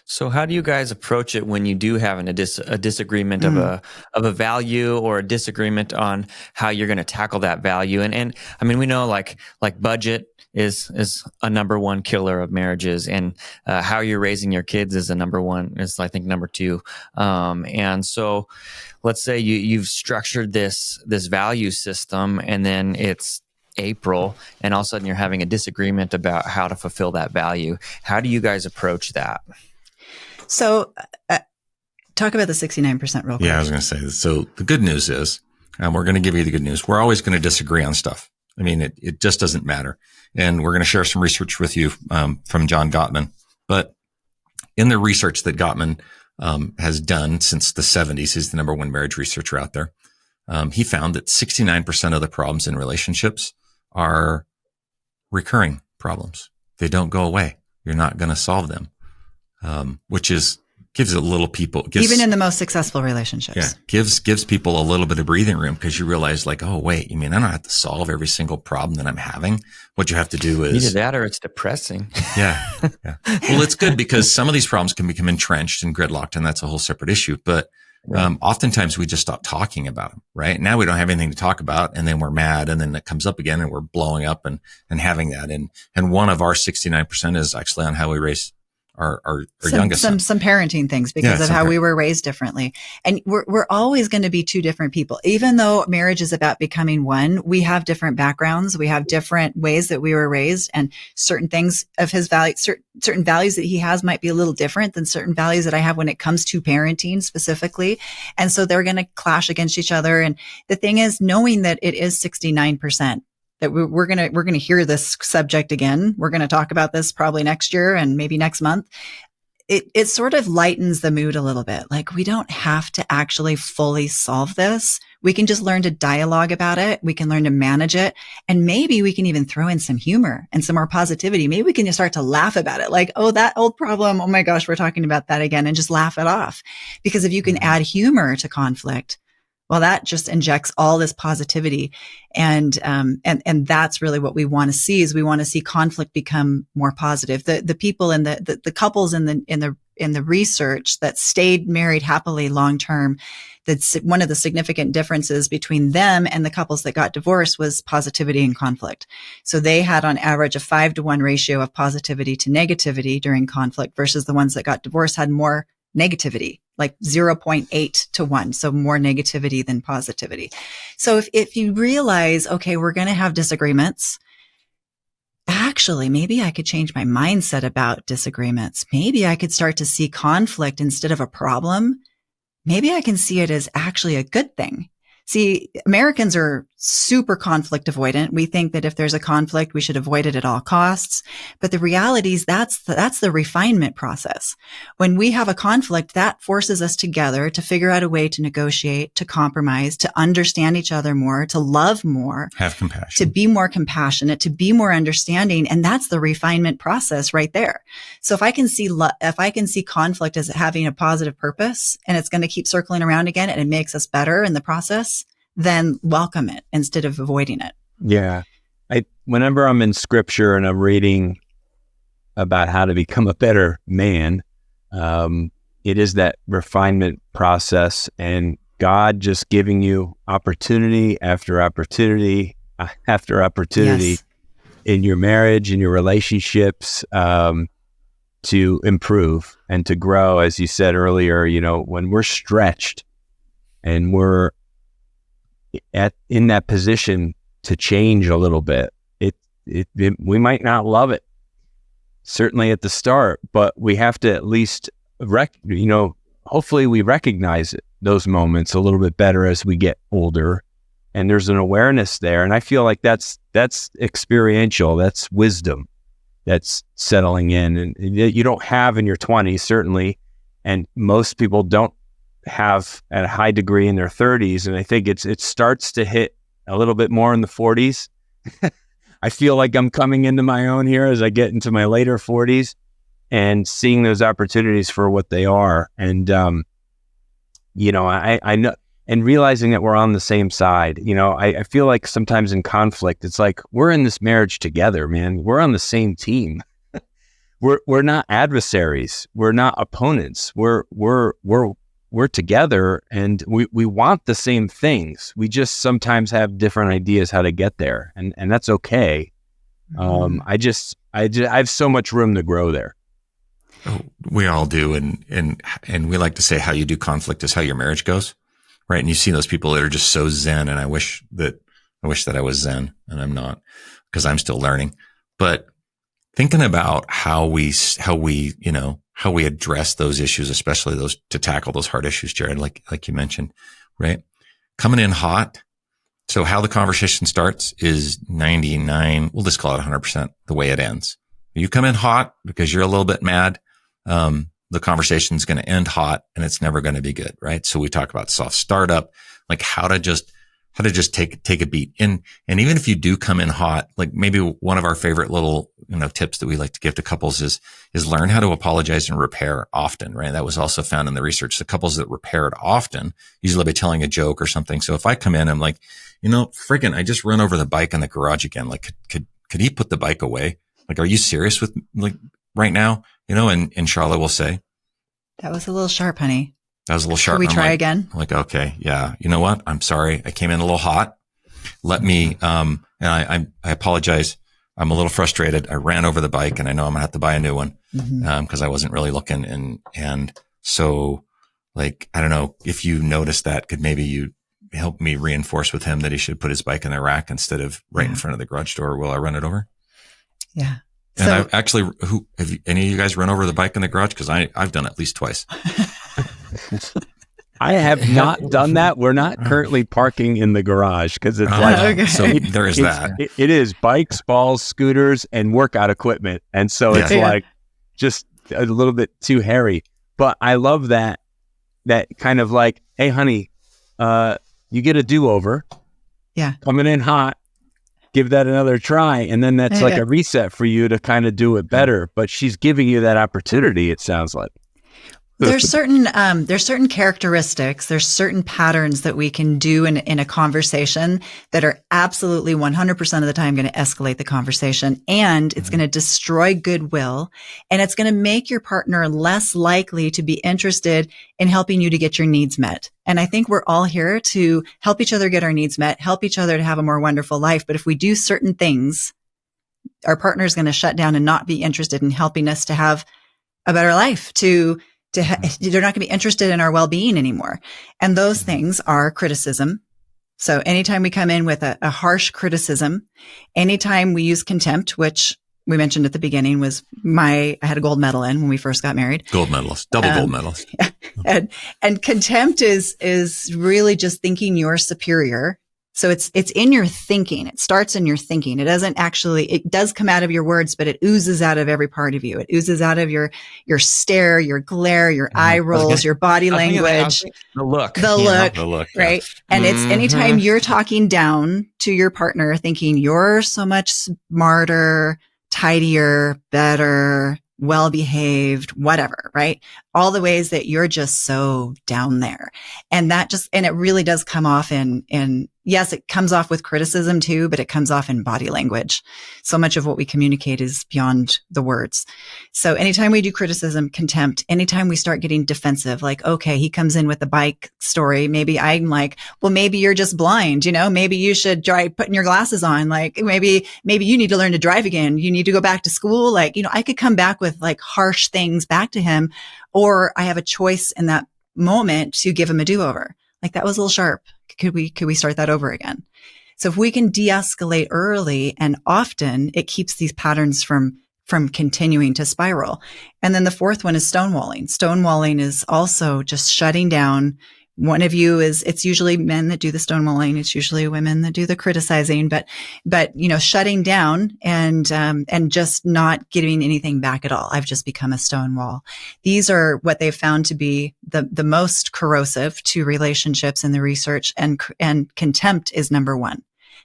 So how do you guys approach it when you do have a disagreement of a value or a disagreement on how you're going to tackle that value? And I mean, we know like budget is a number one killer of marriages, and how you're raising your kids is I think number two. And so let's say you've structured this value system, and then it's April, and all of a sudden you're having a disagreement about how to fulfill that value. How do you guys approach that? So talk about the 69% real quick. Yeah, I was going to say, so the good news is, and we're going to give you the good news, we're always going to disagree on stuff. I mean, it just doesn't matter. And we're going to share some research with you from John Gottman. But in the research that Gottman has done since the 70s, he's the number one marriage researcher out there. He found that 69% of the problems in relationships are recurring problems. They don't go away. You're not going to solve them. Which gives a little even in the most successful relationships. Yeah. Gives people a little bit of breathing room, because you realize like, oh, wait, you mean I don't have to solve every single problem that I'm having? What you have to do is either that or it's depressing. Yeah. Well, it's good because some of these problems can become entrenched and gridlocked, and that's a whole separate issue. But oftentimes we just stop talking about them, right? Now we don't have anything to talk about, and then we're mad, and then it comes up again and we're blowing up and having that. And one of our 69% is actually on how we raise our youngest son. Some parenting things because of how we were raised differently. And we're always going to be two different people. Even though marriage is about becoming one, we have different backgrounds. We have different ways that we were raised, and certain things of his value, certain values that he has might be a little different than certain values that I have when it comes to parenting specifically. And so they're going to clash against each other. And the thing is, knowing that it is 69%, that we're going to hear this subject again. We're going to talk about this probably next year and maybe next month. It sort of lightens the mood a little bit. Like, we don't have to actually fully solve this. We can just learn to dialogue about it. We can learn to manage it. And maybe we can even throw in some humor and some more positivity. Maybe we can just start to laugh about it. Like, oh, that old problem. Oh my gosh, we're talking about that again, and just laugh it off. Because if you can add humor to conflict, well, that just injects all this positivity. And that's really what we want to see, is we want to see conflict become more positive. The people in the couples in the research that stayed married happily long term, that's one of the significant differences between them and the couples that got divorced was positivity and conflict. So they had on average a 5-to-1 ratio of positivity to negativity during conflict, versus the ones that got divorced had more negativity, like 0.8 to 1. So more negativity than positivity. So if you realize, okay, we're going to have disagreements, actually, maybe I could change my mindset about disagreements. Maybe I could start to see conflict instead of a problem. Maybe I can see it as actually a good thing. See, Americans are super conflict avoidant. We think that if there's a conflict, we should avoid it at all costs. But the reality is that's the refinement process. When we have a conflict, that forces us together to figure out a way to negotiate, to compromise, to understand each other more, to love more, have compassion, to be more compassionate, to be more understanding. And that's the refinement process right there. So if I can see conflict as having a positive purpose and it's going to keep circling around again and it makes us better in the process, then welcome it instead of avoiding it. Yeah. Whenever I'm in scripture and I'm reading about how to become a better man, it is that refinement process and God just giving you opportunity after opportunity after opportunity Yes. in your marriage, in your relationships, to improve and to grow. As you said earlier, when we're stretched and we're in that position to change a little bit, we might not love it, certainly at the start, but we have to at least hopefully we recognize those moments a little bit better as we get older, and there's an awareness there. And I feel like that's experiential, that's wisdom that's settling in, and you don't have in your 20s, certainly, and most people don't have at a high degree in their 30s. And I think it starts to hit a little bit more in the 40s. I feel like I'm coming into my own here as I get into my later 40s and seeing those opportunities for what they are. And, I know, and realizing that we're on the same side. I feel like sometimes in conflict, it's like, we're in this marriage together, man. We're on the same team. We're not adversaries. We're not opponents. We're together, and we want the same things. We just sometimes have different ideas how to get there, and that's okay. Mm-hmm. I have so much room to grow there. Oh, we all do, and we like to say how you do conflict is how your marriage goes, right? And you see those people that are just so zen, and I wish that I was zen, and I'm not, because I'm still learning. But thinking about how we address those issues, especially to tackle those hard issues, Jared, like you mentioned, right? Coming in hot. So how the conversation starts is 99, we'll just call it 100% the way it ends. You come in hot because you're a little bit mad. The conversation is going to end hot, and it's never going to be good, right? So we talk about soft startup, like how to just take a beat. And even if you do come in hot, like maybe one of our favorite little, tips that we like to give to couples is learn how to apologize and repair often, right? That was also found in the research. The couples that repaired often, usually by telling a joke or something. So if I come in, I'm like, freaking, I just run over the bike in the garage again. Like, could he put the bike away? Like, are you serious with right now? And Sharla will say, That was a little sharp, honey. That was a little sharp. Should we try again? I'm like, okay, yeah. You know what? I'm sorry. I came in a little hot. Let me, and I apologize. I'm a little frustrated. I ran over the bike, and I know I'm gonna have to buy a new one, cause I wasn't really looking. And so, like, I don't know if you noticed that, could maybe you help me reinforce with him that he should put his bike in the rack instead of right in front of the garage door while I run it over? Yeah. And I've actually, have any of you guys run over the bike in the garage? Cause I've done it at least twice. I have not done that. We're not currently parking in the garage because it's so there is that. It is bikes, balls, scooters, and workout equipment. And so it's like just a little bit too hairy. But I love that kind of like, hey, honey, you get a do-over. Yeah. Coming in hot. Give that another try. And then that's like a reset for you to kind of do it better. But she's giving you that opportunity, it sounds like. There's certain characteristics, there's certain patterns that we can do in a conversation that are absolutely 100% of the time going to escalate the conversation, and it's going to destroy goodwill, and it's going to make your partner less likely to be interested in helping you to get your needs met. And I think we're all here to help each other get our needs met, help each other to have a more wonderful life. But if we do certain things, our partner is going to shut down and not be interested in helping us to have a better life, they're not going to be interested in our well-being anymore. And those things are criticism. So anytime we come in with a harsh criticism, anytime we use contempt, which we mentioned at the beginning was I had a gold medal in when we first got married. Gold medalist, double gold medalist. Yeah. And contempt is really just thinking you're superior So it's in your thinking. It starts in your thinking. It does come out of your words, but it oozes out of every part of you. It oozes out of your stare, your glare, your eye rolls, your body language, the look, right? And it's anytime you're talking down to your partner, thinking you're so much smarter, tidier, better, well-behaved, whatever, right? All the ways that you're just so down there. And it really does come off in yes, it comes off with criticism too, but it comes off in body language. So much of what we communicate is beyond the words. So anytime we do criticism, contempt, anytime we start getting defensive, like, okay, he comes in with the bike story. Maybe I'm like, well, maybe you're just blind, maybe you should try putting your glasses on. Like maybe you need to learn to drive again. You need to go back to school. Like, I could come back with like harsh things back to him, or I have a choice in that moment to give him a do-over. Like that was a little sharp. Could we start that over again? So if we can de-escalate early and often, it keeps these patterns from continuing to spiral. And then the fourth one is stonewalling. Stonewalling is also just shutting down. One of you it's usually men that do the stonewalling. It's usually women that do the criticizing, but, shutting down and just not giving anything back at all. I've just become a stonewall. These are what they've found to be the most corrosive to relationships in the research, and contempt is number one.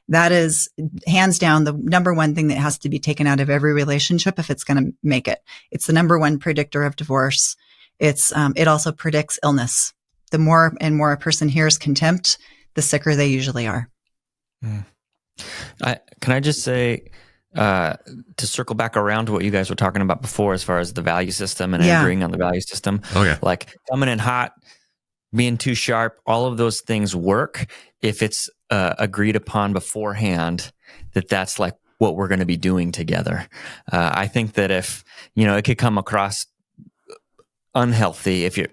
That is hands down the number one thing that has to be taken out of every relationship if it's going to make it. It's the number one predictor of divorce. It also predicts illness. The more and more a person hears contempt, the sicker they usually are. Can I just say, to circle back around to what you guys were talking about before, as far as the value system and agreeing on the value system, like coming in hot, being too sharp, all of those things work if it's agreed upon beforehand that's like what we're going to be doing together. I think that if, it could come across unhealthy if you're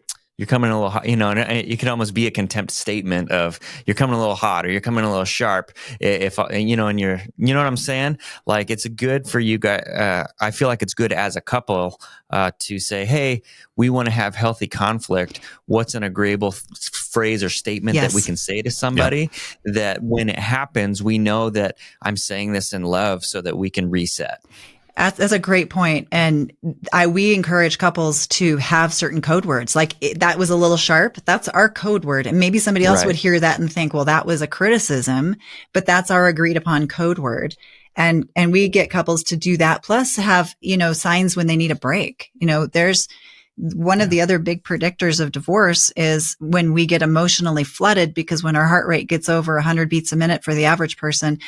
coming a little hot, and it could almost be a contempt statement of you're coming a little hot or you're coming a little sharp. If and you're, what I'm saying? Like it's good for you guys. I feel like it's good as a couple to say, hey, we want to have healthy conflict. What's an agreeable phrase or statement that we can say to somebody that when it happens, we know that I'm saying this in love so that we can reset. That's a great point. And we encourage couples to have certain code words. Like that was a little sharp. That's our code word. And maybe somebody else would hear that and think, well, that was a criticism, but that's our agreed upon code word. And we get couples to do that. Plus have, signs when they need a break. There's one of the other big predictors of divorce is when we get emotionally flooded, because when our heart rate gets over 100 beats a minute for the average person,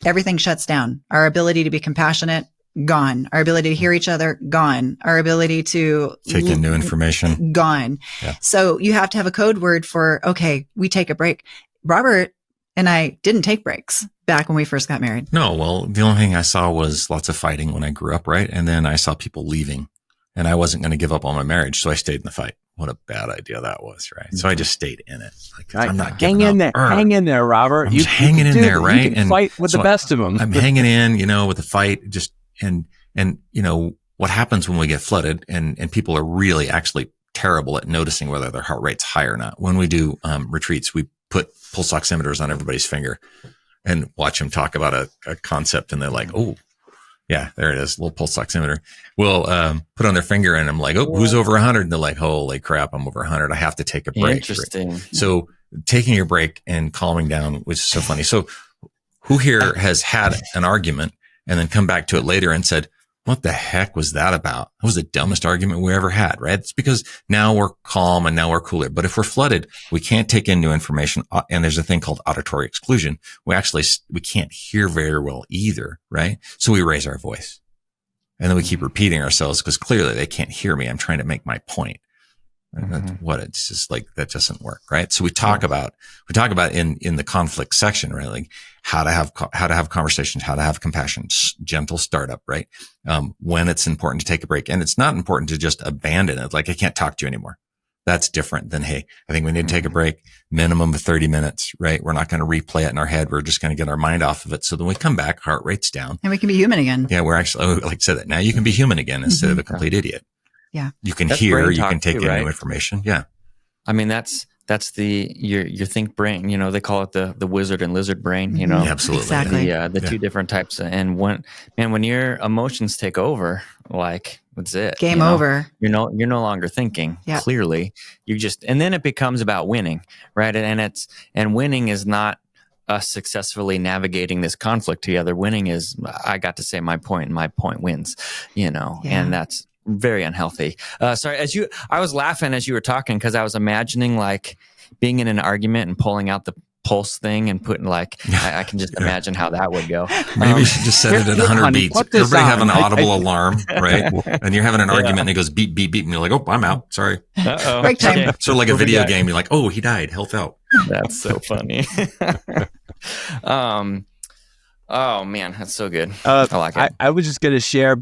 everything shuts down. Our ability to be compassionate, gone. Our ability to hear each other, gone. Our ability to take in new information, gone. Yeah. So you have to have a code word for, okay, we take a break. Robert and I didn't take breaks back when we first got married. No, well, the only thing I saw was lots of fighting when I grew up, right? And then I saw people leaving, and I wasn't going to give up on my marriage, so I stayed in the fight. What a bad idea that was, right? So I just stayed in it. Like, I'm not giving up. Hang in there, Robert. I'm just hanging in there, right? You can fight with the best of them. I'm hanging in, with the fight. Just and what happens when we get flooded and people are really actually terrible at noticing whether their heart rate's high or not. When we do retreats, we put pulse oximeters on everybody's finger and watch them talk about a concept, and they're like, oh. Yeah, there it is. Little pulse oximeter. We'll put on their finger, and I'm like, oh, who's over 100? And they're like, holy crap, I'm over 100. I have to take a break. Interesting. Right? So taking a break and calming down was so funny. So who here has had an argument and then come back to it later and said, what the heck was that about? That was the dumbest argument we ever had, right? It's because now we're calm and now we're cooler. But if we're flooded, we can't take in new information. And there's a thing called auditory exclusion. We can't hear very well either, right? So we raise our voice, and then we keep repeating ourselves because clearly they can't hear me. I'm trying to make my point. And that's what it's just like, that doesn't work, right? So we talk about in the conflict section, right? Like how to have conversations, how to have compassion, gentle startup, right? When it's important to take a break, and it's not important to just abandon it. Like, I can't talk to you anymore. That's different than, hey, I think we need to take a break, minimum of 30 minutes, right? We're not going to replay it in our head. We're just going to get our mind off of it. So then we come back, heart rate's down. And we can be human again. Yeah, we're actually, like I said, that now you can be human again instead of a complete idiot. Yeah. You can hear, you can take in new information. Yeah. I mean, that's That's your think brain. They call it the wizard and lizard brain. Absolutely. Exactly. The two different types. And when your emotions take over, like that's it. Game over. You're no longer thinking clearly. And then it becomes about winning, right? And winning is not us successfully navigating this conflict together. Winning is I got to say my point, and my point wins. And that's very unhealthy. Sorry, I was laughing as you were talking because I was imagining like being in an argument and pulling out the pulse thing and putting like I can just imagine how that would go. Maybe you should just set it at 100 beats. Everybody have an audible alarm, right? And you're having an argument and it goes beep, beep, beep. And you're like, oh, I'm out. Sorry. Uh-oh. Break time. Okay. Sort of like a video game. You're like, oh, he died. Health out. That's so funny. Oh man, that's so good. I like it. I was just going to share,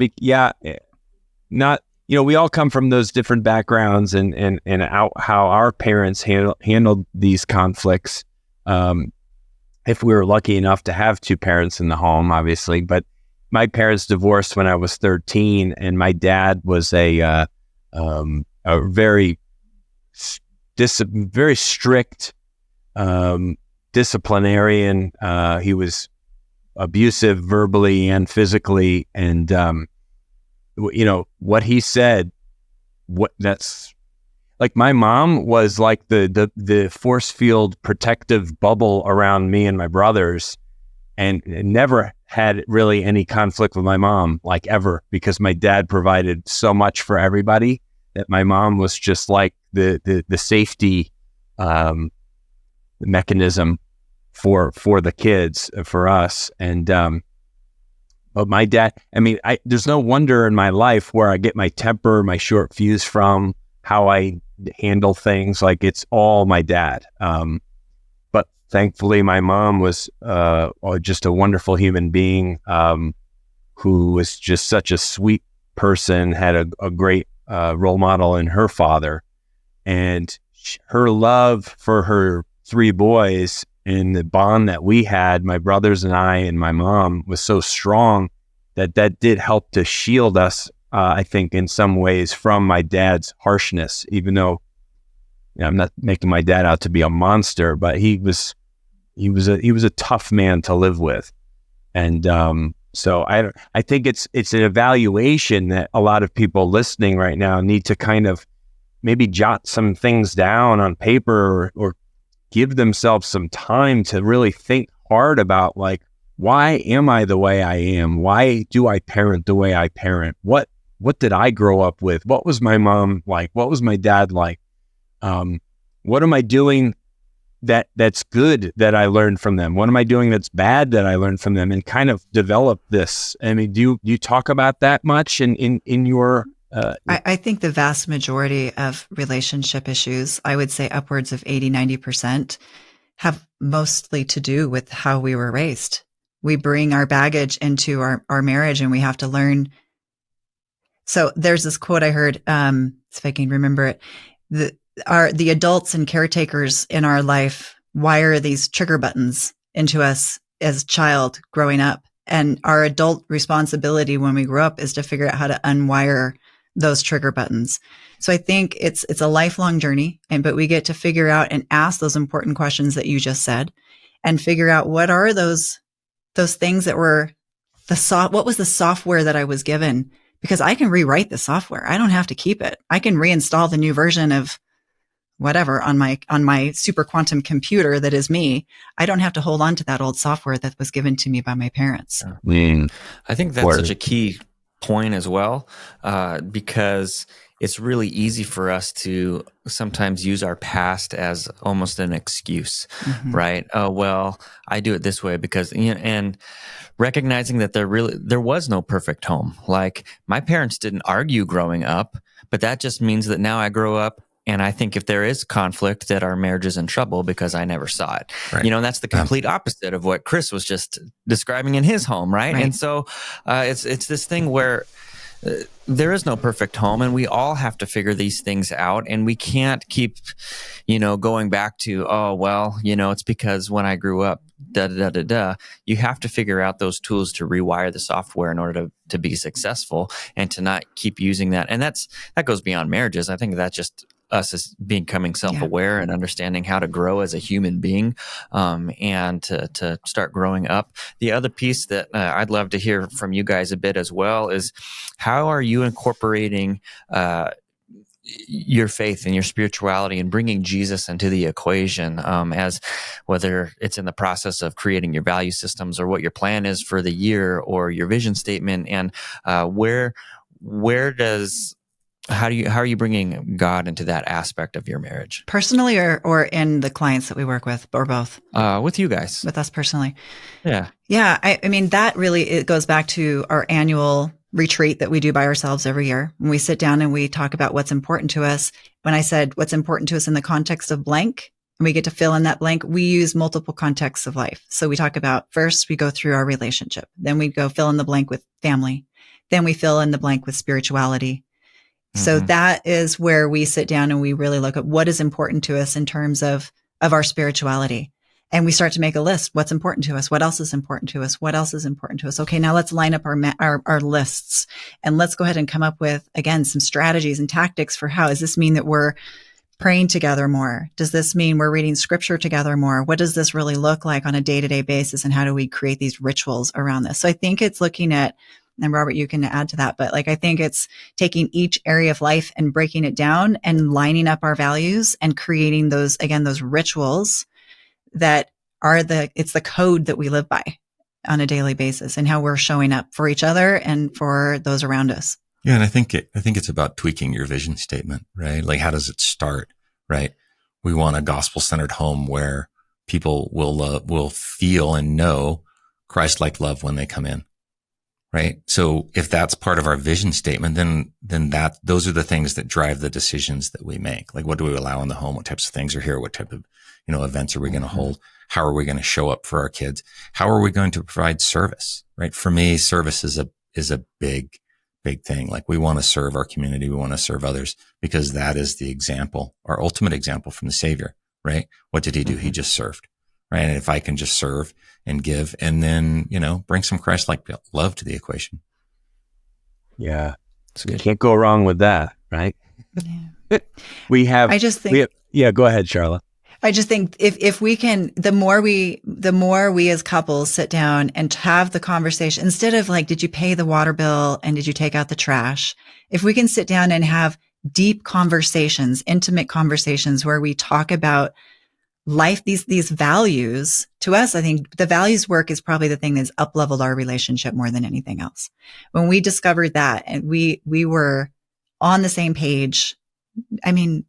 not, we all come from those different backgrounds and how our parents handled these conflicts. If we were lucky enough to have two parents in the home, obviously, but my parents divorced when I was 13, and my dad was a very strict disciplinarian. He was abusive verbally and physically, and what he said, that's like my mom was like the force field protective bubble around me and my brothers, and never had really any conflict with my mom, like ever, because my dad provided so much for everybody that my mom was just like the safety mechanism for the kids, for us. And but my dad, there's no wonder in my life where I get my temper, my short fuse from, how I handle things. Like it's all my dad. But thankfully my mom was just a wonderful human being, who was just such a sweet person, had a great role model in her father, and her love for her three boys and the bond that we had, my brothers and I and my mom, was so strong that did help to shield us, I think, in some ways from my dad's harshness, even though I'm not making my dad out to be a monster, but he was a tough man to live with. And so I think it's an evaluation that a lot of people listening right now need to kind of maybe jot some things down on paper, or give themselves some time to really think hard about, like, why am I the way I am? Why do I parent the way I parent? What did I grow up with? What was my mom like? What was my dad like? What am I doing that's good that I learned from them? What am I doing that's bad that I learned from them? And kind of develop this. Do you talk about that much in your I think the vast majority of relationship issues, I would say upwards of 80-90%, have mostly to do with how we were raised. We bring our baggage into our marriage, and we have to learn. So there's this quote I heard, if I can remember it, the adults and caretakers in our life wire these trigger buttons into us as a child growing up. And our adult responsibility when we grow up is to figure out how to unwire those trigger buttons. So I think it's a lifelong journey, but we get to figure out and ask those important questions that you just said, and figure out what are those things that were what was the software that I was given, because I can rewrite the software. I don't have to keep it. I can reinstall the new version of whatever on my super quantum computer that is me. I don't have to hold on to that old software that was given to me by my parents. I think that's such a key point as well, because it's really easy for us to sometimes use our past as almost an excuse, right? Oh, well, I do it this way because, and recognizing that there was no perfect home. Like my parents didn't argue growing up, but that just means that now I grow up and I think if there is conflict, that our marriage is in trouble because I never saw it. Right. And that's the complete opposite of what Chris was just describing in his home, right? And so it's this thing where there is no perfect home, and we all have to figure these things out, and we can't keep, going back to, oh, well, it's because when I grew up, You have to figure out those tools to rewire the software in order to be successful and to not keep using that. And that goes beyond marriages. I think that's just us as becoming self-aware and understanding how to grow as a human being, and to start growing up. The other piece that I'd love to hear from you guys a bit as well is, how are you incorporating your faith and your spirituality and bringing Jesus into the equation, as whether it's in the process of creating your value systems or what your plan is for the year or your vision statement, and how are you bringing God into that aspect of your marriage? Personally, or in the clients that we work with, or both? With you guys. With us personally. Yeah. Yeah. I mean, that really, it goes back to our annual retreat that we do by ourselves every year. When we sit down and we talk about what's important to us. When I said what's important to us in the context of blank, and we get to fill in that blank, we use multiple contexts of life. So we talk about, first, we go through our relationship. Then we go fill in the blank with family. Then we fill in the blank with spirituality. So that is where we sit down and we really look at what is important to us in terms of our spirituality. And we start to make a list. What's important to us? What else is important to us? What else is important to us? Okay, now let's line up our lists, and let's go ahead and come up with, again, some strategies and tactics for how. Does this mean that we're praying together more? Does this mean we're reading scripture together more? What does this really look like on a day-to-day basis? And how do we create these rituals around this? So I think it's looking at, and Robert, you can add to that, but I think it's taking each area of life and breaking it down and lining up our values and creating those rituals that are it's the code that we live by on a daily basis, and how we're showing up for each other and for those around us. Yeah. And I think it's about tweaking your vision statement, right? Like, how does it start, right? We want a gospel-centered home where people will feel and know Christ-like love when they come in. Right. So if that's part of our vision statement, then those are the things that drive the decisions that we make. Like, what do we allow in the home? What types of things are here? What type of, events are we going to hold? How are we going to show up for our kids? How are we going to provide service? Right. For me, service is a big thing. Like, we want to serve our community. We want to serve others, because that is the example, our ultimate example from the Savior. Right. What did he do? He just served. Right. And if I can just serve and give, and then, bring some Christ-like love to the equation. Yeah. You can't go wrong with that, right? Yeah. Go ahead, Sharla. I just think if we can, the more we as couples sit down and have the conversation, instead of did you pay the water bill and did you take out the trash? If we can sit down and have deep conversations, intimate conversations where we talk about life, these values. To us, I think the values work is probably the thing that's up-leveled our relationship more than anything else. When we discovered that, and we were on the same page, 99%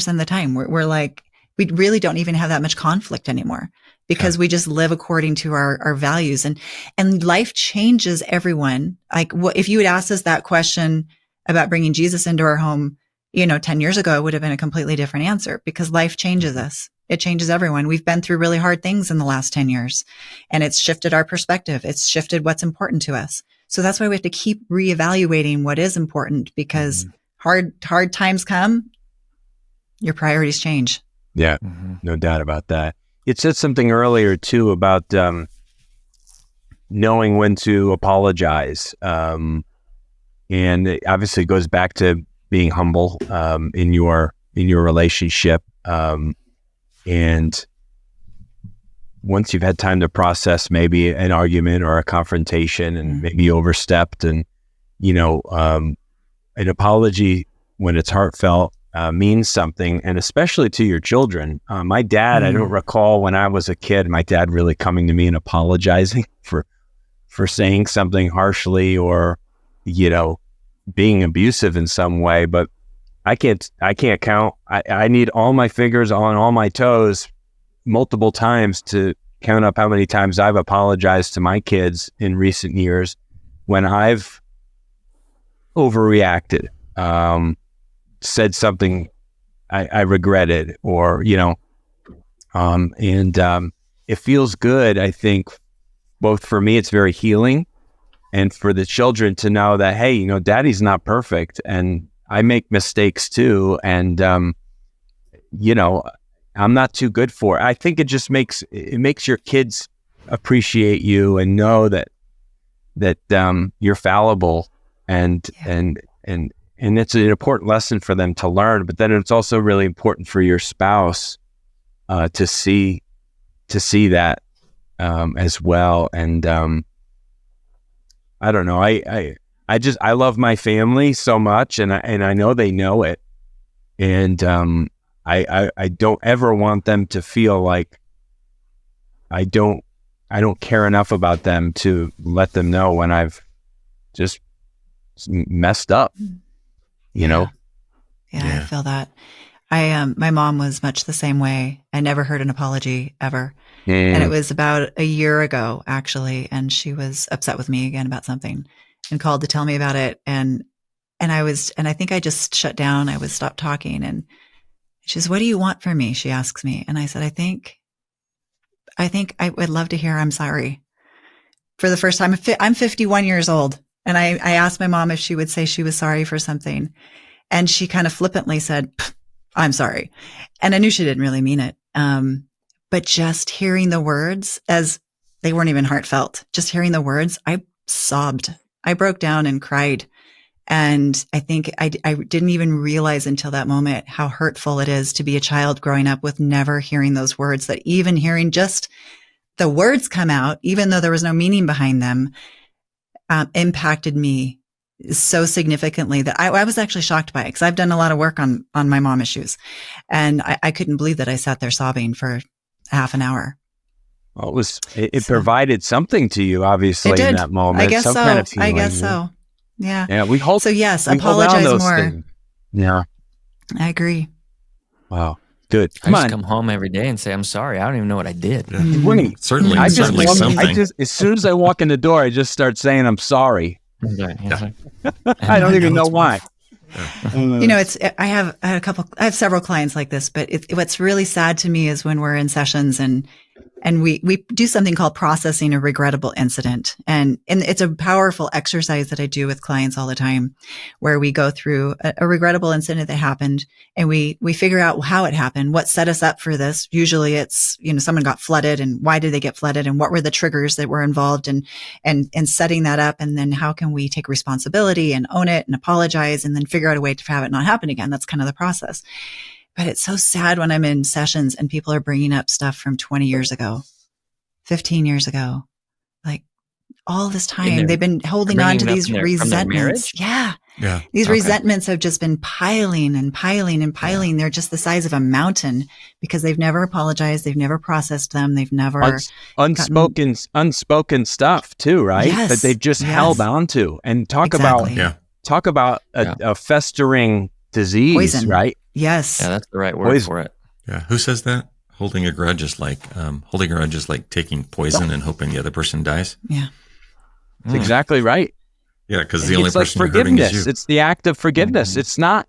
of the time, we're like, we really don't even have that much conflict anymore, because we just live according to our values, and life changes everyone. If you had asked us that question about bringing Jesus into our home, 10 years ago, it would have been a completely different answer, because life changes us. It changes everyone. We've been through really hard things in the last 10 years, and it's shifted our perspective. It's shifted what's important to us. So that's why we have to keep reevaluating what is important, because hard times come, your priorities change. Yeah, no doubt about that. It said something earlier too about knowing when to apologize. And it obviously goes back to being humble in your relationship, and once you've had time to process maybe an argument or a confrontation, and maybe you overstepped, and an apology when it's heartfelt means something, and especially to your children. My dad, I don't recall when I was a kid, my dad really coming to me and apologizing for saying something harshly or being abusive in some way, but I can't count. I need all my fingers on all my toes multiple times to count up how many times I've apologized to my kids in recent years when I've overreacted, said something I regretted, or, it feels good. I think both for me, it's very healing, and for the children to know that, hey, daddy's not perfect, and I make mistakes too. And, I'm not too good for it. I think it just makes your kids appreciate you and know that you're fallible and and it's an important lesson for them to learn, but then it's also really important for your spouse to see that as well. And I don't know, I love my family so much, and I know they know it, and I don't ever want them to feel like I don't care enough about them to let them know when I've just messed up, you know? Yeah, I feel that. My mom was much the same way. I never heard an apology ever. And it was about a year ago, actually. And she was upset with me again about something and called to tell me about it. And I think I just shut down. I was stopped talking, and she says, "What do you want from me?" She asks me. And I said, I think I would love to hear I'm sorry. For the first time, I'm 51 years old. And I asked my mom if she would say she was sorry for something. And she kind of flippantly said, "I'm sorry." And I knew she didn't really mean it. But just hearing the words, as they weren't even heartfelt, just hearing the words, I sobbed. I broke down and cried. And I think I didn't even realize until that moment how hurtful it is to be a child growing up with never hearing those words, that even hearing just the words come out, even though there was no meaning behind them, impacted me so significantly that I was actually shocked by it, because I've done a lot of work on my mom issues. And I couldn't believe that I sat there sobbing for half an hour. Well, it provided something to you, obviously, in that moment. I guess some so. kind of healing, I guess so. Yeah. Yeah. We hope. So yes, we apologize more. Things. Yeah. I agree. Wow. Good. I just come home every day and say, "I'm sorry. I don't even know what I did." Yeah. Certainly, certainly something. As soon as I walk in the door, I just start saying, "I'm sorry." Yeah. I don't even know why. You know, I have several clients like this, but what's really sad to me is when we're in sessions and we do something called processing a regrettable incident. And it's a powerful exercise that I do with clients all the time, where we go through a regrettable incident that happened, and we figure out how it happened, what set us up for this. Usually it's, someone got flooded, and why did they get flooded, and what were the triggers that were involved in setting that up. And then how can we take responsibility and own it and apologize, and then figure out a way to have it not happen again. That's kind of the process. But it's so sad when I'm in sessions and people are bringing up stuff from 20 years ago, 15 years ago. Like, all this time, they've been holding on to these resentments. Yeah. These resentments have just been piling and piling and piling. They're just the size of a mountain, because they've never apologized. They've never processed them. They've never unspoken stuff too, right? Yes. That they've just held on to. And talk about a festering disease, poison. Right? Yes. Yeah, that's the right word for it. Yeah. Who says that? Holding a grudge is like taking poison and hoping the other person dies. Yeah. That's exactly right. Yeah, because the only person like hurting is you. It's the act of forgiveness. It's not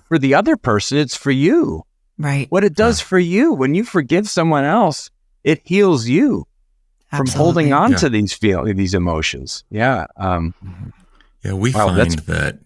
for the other person. It's for you. Right. What it does for you when you forgive someone else, it heals you from holding on to these emotions. Yeah. We find that.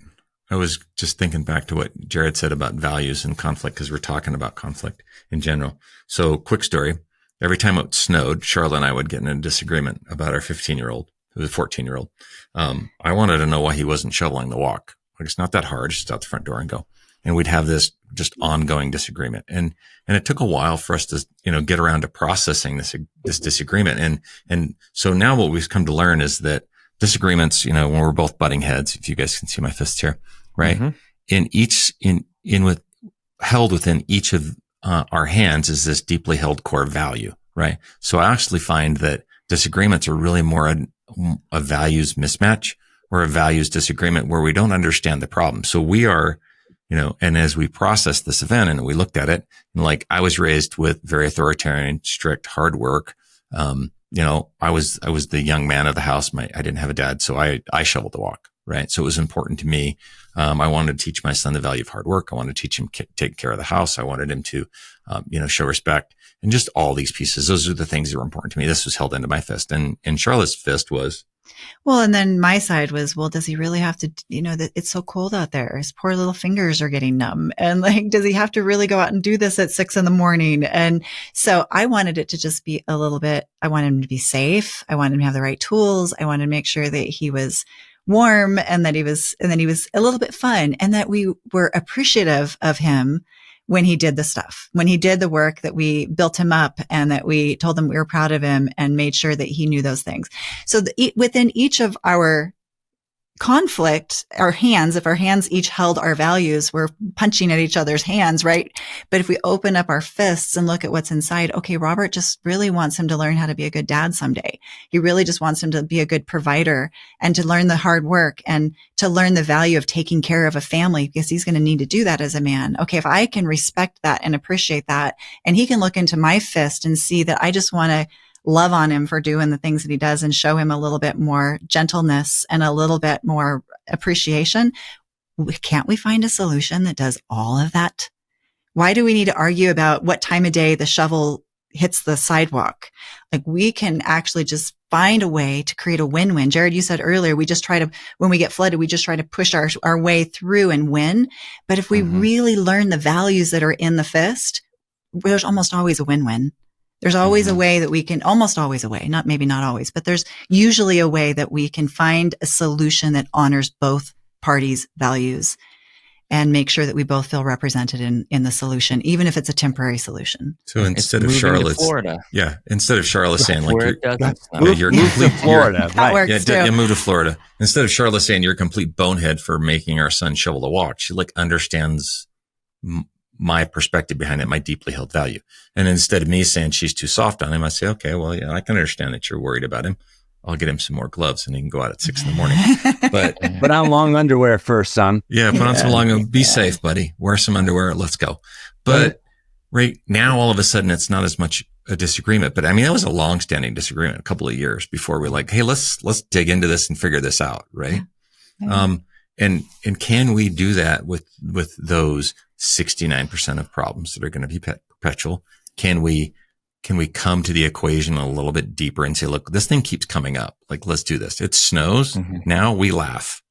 I was just thinking back to what Jared said about values and conflict, because we're talking about conflict in general. So, quick story. Every time it snowed, Sharla and I would get in a disagreement about our 15-year-old, who was a 14-year-old. I wanted to know why he wasn't shoveling the walk. Like, it's not that hard. Just out the front door and go. And we'd have this just ongoing disagreement. And it took a while for us to, get around to processing this disagreement. And so now what we've come to learn is that disagreements, when we're both butting heads, if you guys can see my fists here, right? Mm-hmm. Held within each of our hands is this deeply held core value, right? So I actually find that disagreements are really more a values mismatch or a values disagreement where we don't understand the problem. So we are, and as we process this event and we looked at it, and like, I was raised with very authoritarian, strict, hard work. I was the young man of the house. I didn't have a dad, so I shoveled the walk, right? So it was important to me. I wanted to teach my son the value of hard work. I wanted to teach him take care of the house. I wanted him to, show respect, and just all these pieces. Those are the things that were important to me. This was held into my fist, and Charlotte's fist was. Well, and then my side was, well, does he really have to, that it's so cold out there. His poor little fingers are getting numb. And like, does he have to really go out and do this at 6 a.m? And so I wanted it to just be a little bit, I wanted him to be safe. I wanted him to have the right tools. I wanted to make sure that he was warm, and that he was a little bit fun, and that we were appreciative of him when he did the stuff, when he did the work, that we built him up and that we told him we were proud of him and made sure that he knew those things. So within each of our conflict, if our hands each held our values, we're punching at each other's hands, right? But if we open up our fists and look at what's inside, okay, Robert just really wants him to learn how to be a good dad someday. He really just wants him to be a good provider and to learn the hard work and to learn the value of taking care of a family, because he's going to need to do that as a man. Okay, if I can respect that and appreciate that, and he can look into my fist and see that I just want to love on him for doing the things that he does and show him a little bit more gentleness and a little bit more appreciation. Can't we find a solution that does all of that? Why do we need to argue about what time of day the shovel hits the sidewalk? Like, we can actually just find a way to create a win-win. Jared, you said earlier, when we get flooded, we just try to push our way through and win. But if we really learn the values that are in the fist, there's almost always a win-win. There's always a way that we can, almost always a way, maybe not always, but there's usually a way that we can find a solution that honors both parties' values and make sure that we both feel represented in the solution, even if it's a temporary solution. So instead of Charlotte, Florida. Instead of Charlotte saying like you're complete Florida, that works too. Move to Florida. Instead of Charlotte saying you're a complete bonehead for making our son shovel the walk, she like understands my perspective behind it, my deeply held value. And instead of me saying she's too soft on him, I say, okay, well, yeah, I can understand that you're worried about him. I'll get him some more gloves and he can go out at 6 a.m. But put on long underwear first, son. Yeah, put on some long, be safe, buddy. Wear some underwear. Let's go. But right now, all of a sudden, it's not as much a disagreement. But I mean, that was a long-standing disagreement, a couple of years before we're like, hey, let's dig into this and figure this out, right? Yeah. And can we do that with those 69% of problems that are going to be perpetual? Can we come to the equation a little bit deeper and say, look, this thing keeps coming up. Like, let's do this. It snows. Mm-hmm. Now we laugh.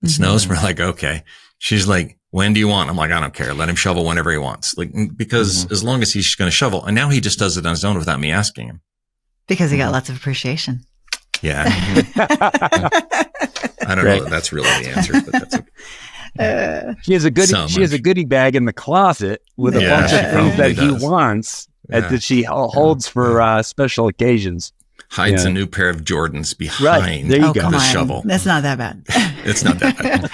It snows. We're like, okay. She's like, when do you want? I'm like, I don't care. Let him shovel whenever he wants. Like, because as long as he's going to shovel, and now he just does it on his own without me asking him. Because he got lots of appreciation. Yeah. I don't know that that's really the answer, but that's okay. She has a goodie bag in the closet with a bunch of things that he wants that she holds for special occasions. Hides a new pair of Jordans behind the shovel. That's not that bad. It's not that bad.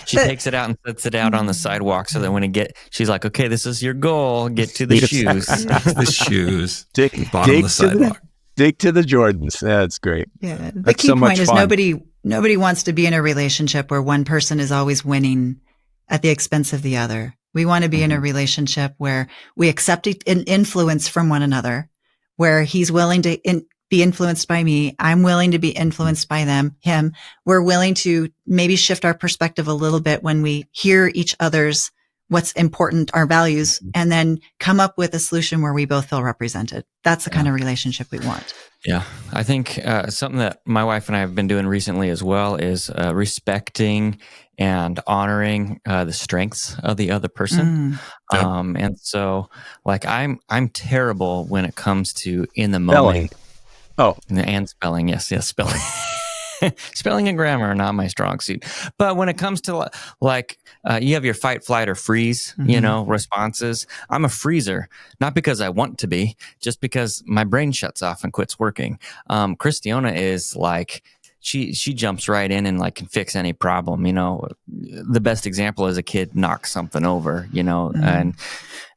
She takes it out and sets it out on the sidewalk so that when she's like, okay, this is your goal. Get to the shoes. The shoes. Bottom of the sidewalk. Dig to the Jordans. That's great. Yeah. The key point is nobody wants to be in a relationship where one person is always winning at the expense of the other. We want to be in a relationship where we accept an influence from one another, where he's willing to be influenced by me. I'm willing to be influenced by him. We're willing to maybe shift our perspective a little bit when we hear each other's what's important, our values, and then come up with a solution where we both feel represented. That's the kind of relationship we want. Yeah. I think something that my wife and I have been doing recently as well is respecting and honoring the strengths of the other person. And so like I'm terrible when it comes to in the moment. And spelling. Yes, spelling. Spelling and grammar are not my strong suit. But when it comes to you have your fight, flight, or freeze, responses. I'm a freezer, not because I want to be, just because my brain shuts off and quits working. Christiana is like, she jumps right in and like can fix any problem. The best example is a kid knocks something over, and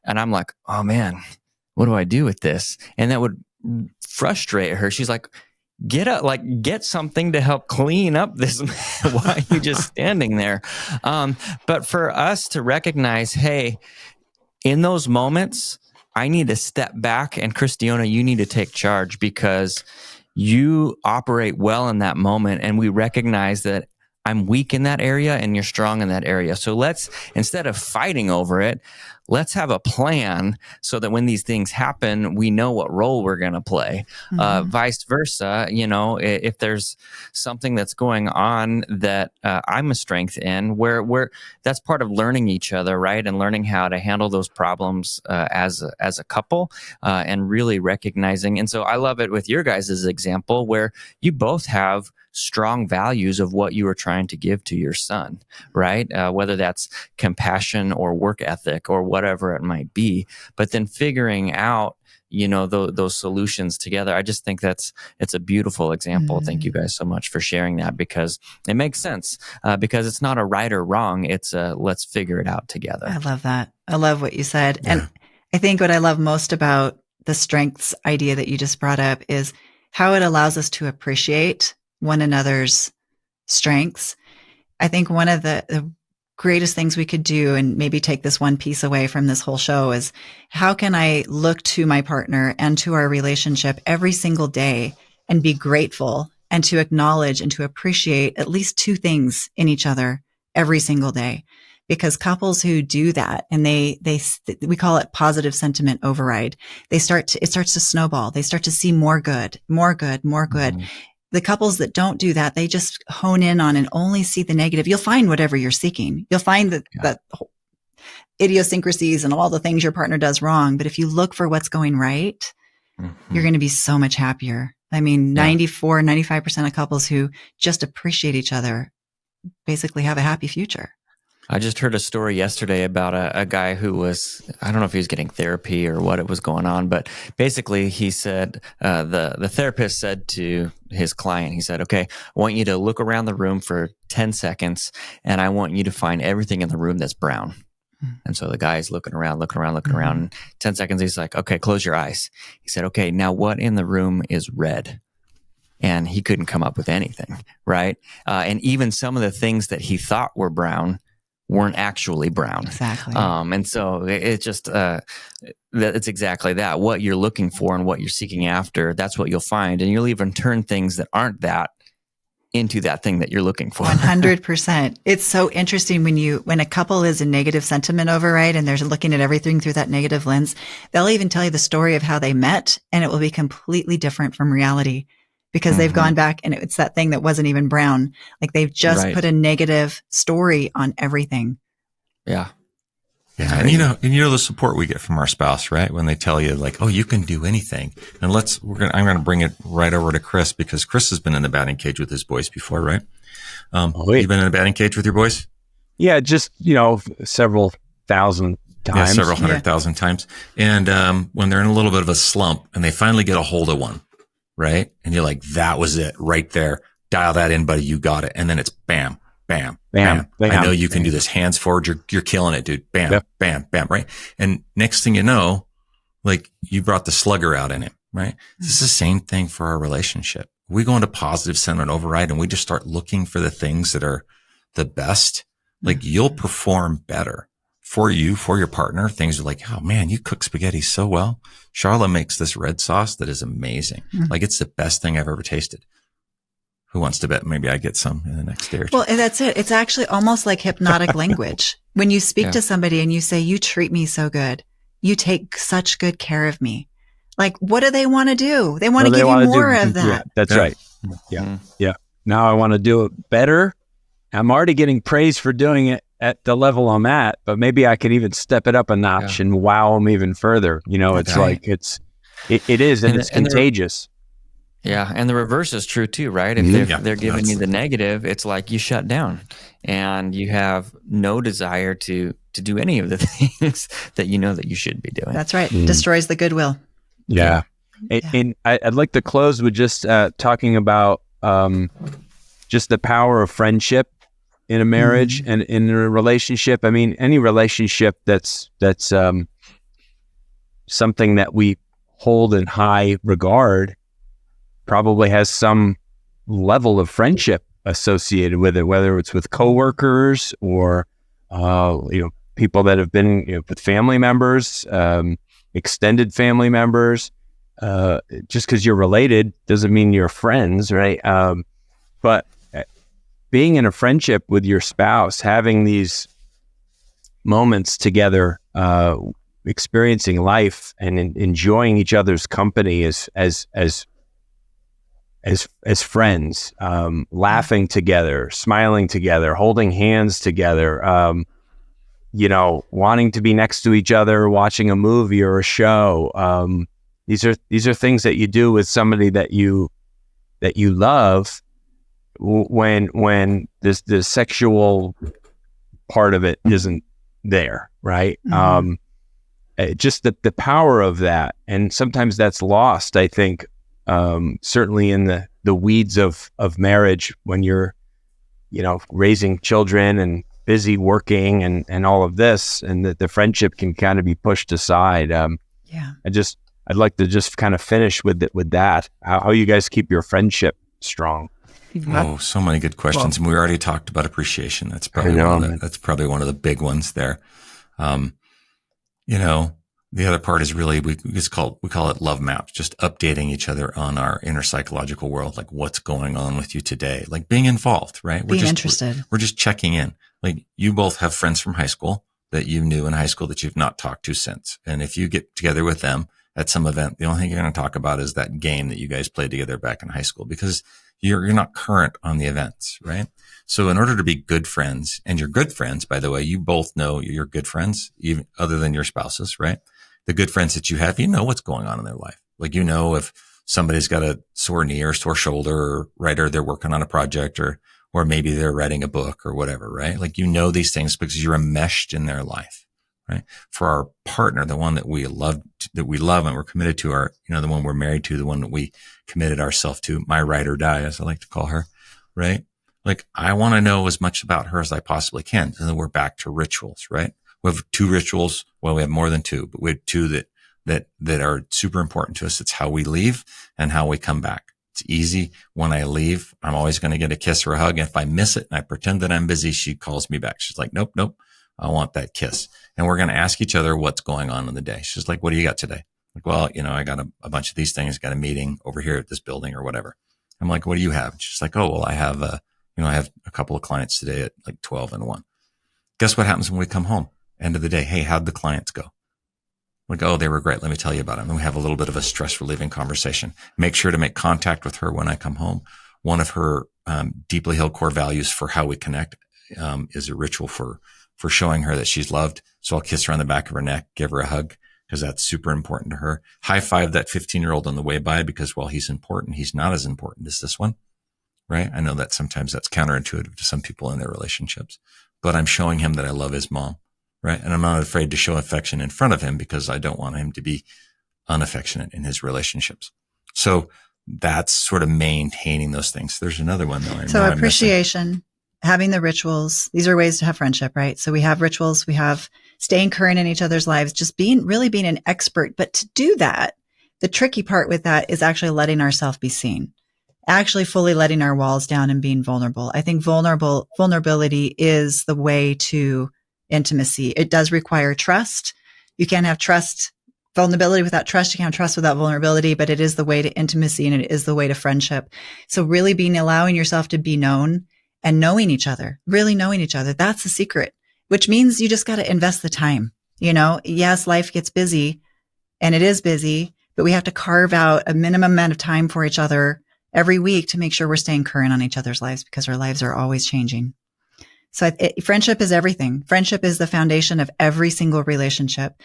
I'm like, oh man, what do I do with this? And that would frustrate her. She's like, get something to help clean up this. Why are you just standing there? But for us to recognize, hey, in those moments, I need to step back, and Christiana, you need to take charge because you operate well in that moment, and we recognize that I'm weak in that area and you're strong in that area. So instead of fighting over it, let's have a plan so that when these things happen, we know what role we're going to play. Vice versa, if there's something that's going on that I'm a strength in, where that's part of learning each other, right? And learning how to handle those problems as a couple, and really recognizing. And so I love it with your guys' example where you both have strong values of what you are trying to give to your son, right? Whether that's compassion or work ethic or whatever it might be, but then figuring out, those solutions together. I just think it's a beautiful example. Thank you guys so much for sharing that, because it makes sense, because it's not a right or wrong. It's let's figure it out together. I love that. I love what you said. Yeah. And I think what I love most about the strengths idea that you just brought up is how it allows us to appreciate one another's strengths. I think one of the greatest things we could do, and maybe take this one piece away from this whole show, is how can I look to my partner and to our relationship every single day and be grateful and to acknowledge and to appreciate at least two things in each other every single day. Because couples who do that, and we call it positive sentiment override, it starts to snowball. They start to see more good. Mm-hmm. The couples that don't do that, they just hone in on and only see the negative. You'll find whatever you're seeking. You'll find that idiosyncrasies and all the things your partner does wrong. But if you look for what's going right, you're going to be so much happier. I mean, 95% of couples who just appreciate each other basically have a happy future. I just heard a story yesterday about a guy who was, I don't know if he was getting therapy or what it was going on, but basically he said, the therapist said to his client, he said, okay, I want you to look around the room for 10 seconds and I want you to find everything in the room that's brown. And so the guy's looking around. And 10 seconds, he's like, okay, close your eyes. He said, okay, now what in the room is red? And he couldn't come up with anything, right? And even some of the things that he thought were brown weren't actually brown. Exactly. And so it's just, it's exactly that. What you're looking for and what you're seeking after, that's what you'll find. And you'll even turn things that aren't that into that thing that you're looking for. 100%. It's so interesting when a couple is in negative sentiment override and they're looking at everything through that negative lens, they'll even tell you the story of how they met, and it will be completely different from reality. Because they've gone back and it's that thing that wasn't even brown. Like they've just put a negative story on everything. Yeah. Yeah. And you know the support we get from our spouse, right? When they tell you like, oh, you can do anything. And I'm going to bring it right over to Chris, because Chris has been in the batting cage with his boys before, right? You've been in the batting cage with your boys? Yeah. Just, several thousand times. Yeah, several 100,000 times. And, when they're in a little bit of a slump and they finally get a hold of one, right? And you're like, that was it right there. Dial that in, buddy. You got it. And then it's bam, bam, bam. I know you can do this. Hands forward. You're killing it, dude. Bam, bam, bam. Right. And next thing you know, like you brought the slugger out in him, right? This is the same thing for our relationship. We go into positive sentiment override and we just start looking for the things that are the best. Like you'll perform better for you, for your partner. Things are like, oh man, you cook spaghetti so well. Sharla makes this red sauce that is amazing. Like it's the best thing I've ever tasted. Who wants to bet maybe I get some in the next day or two? Well, that's it. It's actually almost like hypnotic language. When you speak to somebody and you say, you treat me so good. You take such good care of me. Like, what do they want to do? They want to give you more of that. Yeah, that's right. Yeah. Yeah. Now I want to do it better. I'm already getting praise for doing it at the level I'm at, but maybe I could even step it up a notch and wow them even further. It's like, it is, and it's contagious. And the reverse is true too, right? If they're giving you the negative, it's like you shut down and you have no desire to do any of the things that you know that you should be doing. That's right. Destroys the goodwill. Yeah. And I'd like to close with just talking about just the power of friendship in a marriage and in a relationship. I mean, any relationship that's something that we hold in high regard probably has some level of friendship associated with it, whether it's with coworkers or people that have been with family members, extended family members. Just because you're related doesn't mean you're friends, right? But being in a friendship with your spouse, having these moments together experiencing life and enjoying each other's company as friends, laughing together, smiling together, holding hands together, wanting to be next to each other, watching a movie or a show. These are things that you do with somebody that you love when the sexual part of it isn't there, right? Just the power of that, and sometimes that's lost, I think. Certainly in the weeds of marriage, when you're, raising children and busy working and all of this, and that the friendship can kind of be pushed aside. I'd like to just kind of finish with that. How you guys keep your friendship strong? Oh, so many good questions. And we already talked about appreciation. That's probably one of the big ones there. The other part is really, we call it love maps, just updating each other on our inner psychological world, like what's going on with you today, like being involved, right? Being interested. We're just checking in. Like, you both have friends from high school that you knew in high school that you've not talked to since. And if you get together with them at some event, the only thing you're going to talk about is that game that you guys played together back in high school, because you're not current on the events, right? So in order to be good friends, and you're good friends, by the way, you both know you're good friends, even other than your spouses, right? The good friends that you have, what's going on in their life. Like, if somebody's got a sore knee or sore shoulder, right? Or they're working on a project, or maybe they're writing a book or whatever, right? Like, these things because you're enmeshed in their life, right? For our partner, the one that we love and we're committed to, the one we're married to, the one that we committed ourselves to, my ride or die, as I like to call her, right? Like, I want to know as much about her as I possibly can. And then we're back to rituals, right? We have 2 rituals. Well, we have more than 2, but we have 2 that are super important to us. It's how we leave and how we come back. It's easy. When I leave, I'm always going to get a kiss or a hug. And if I miss it and I pretend that I'm busy, she calls me back. She's like, nope, I want that kiss. And we're going to ask each other what's going on in the day. She's like, what do you got today? Like, well, I got a bunch of these things, got a meeting over here at this building or whatever. I'm like, what do you have? And she's like, oh, well, I have a couple of clients today at like 12 and 1. Guess what happens when we come home? End of the day. Hey, how'd the clients go? Like, oh, they were great. Let me tell you about them. And we have a little bit of a stress relieving conversation. Make sure to make contact with her when I come home. One of her deeply held core values for how we connect is a ritual for showing her that she's loved. So I'll kiss her on the back of her neck, give her a hug, because that's super important to her. High five that 15-year-old on the way by, because while he's important, he's not as important as this one, right? I know that sometimes that's counterintuitive to some people in their relationships, but I'm showing him that I love his mom. Right. And I'm not afraid to show affection in front of him, because I don't want him to be unaffectionate in his relationships. So that's sort of maintaining those things. There's another one though. So appreciation, having the rituals. These are ways to have friendship, right? So we have rituals, we have staying current in each other's lives, just being an expert. But to do that, the tricky part with that is actually letting ourselves be seen, actually fully letting our walls down and being vulnerable. I think vulnerability is the way to intimacy. It does require trust. You can't have vulnerability without trust. You can't have trust without vulnerability, but it is the way to intimacy, and it is the way to friendship. So really allowing yourself to be known and knowing each other, really knowing each other. That's the secret, which means you just got to invest the time. Yes, life gets busy, and it is busy, but we have to carve out a minimum amount of time for each other every week to make sure we're staying current on each other's lives, because our lives are always changing. So friendship is everything. Friendship is the foundation of every single relationship.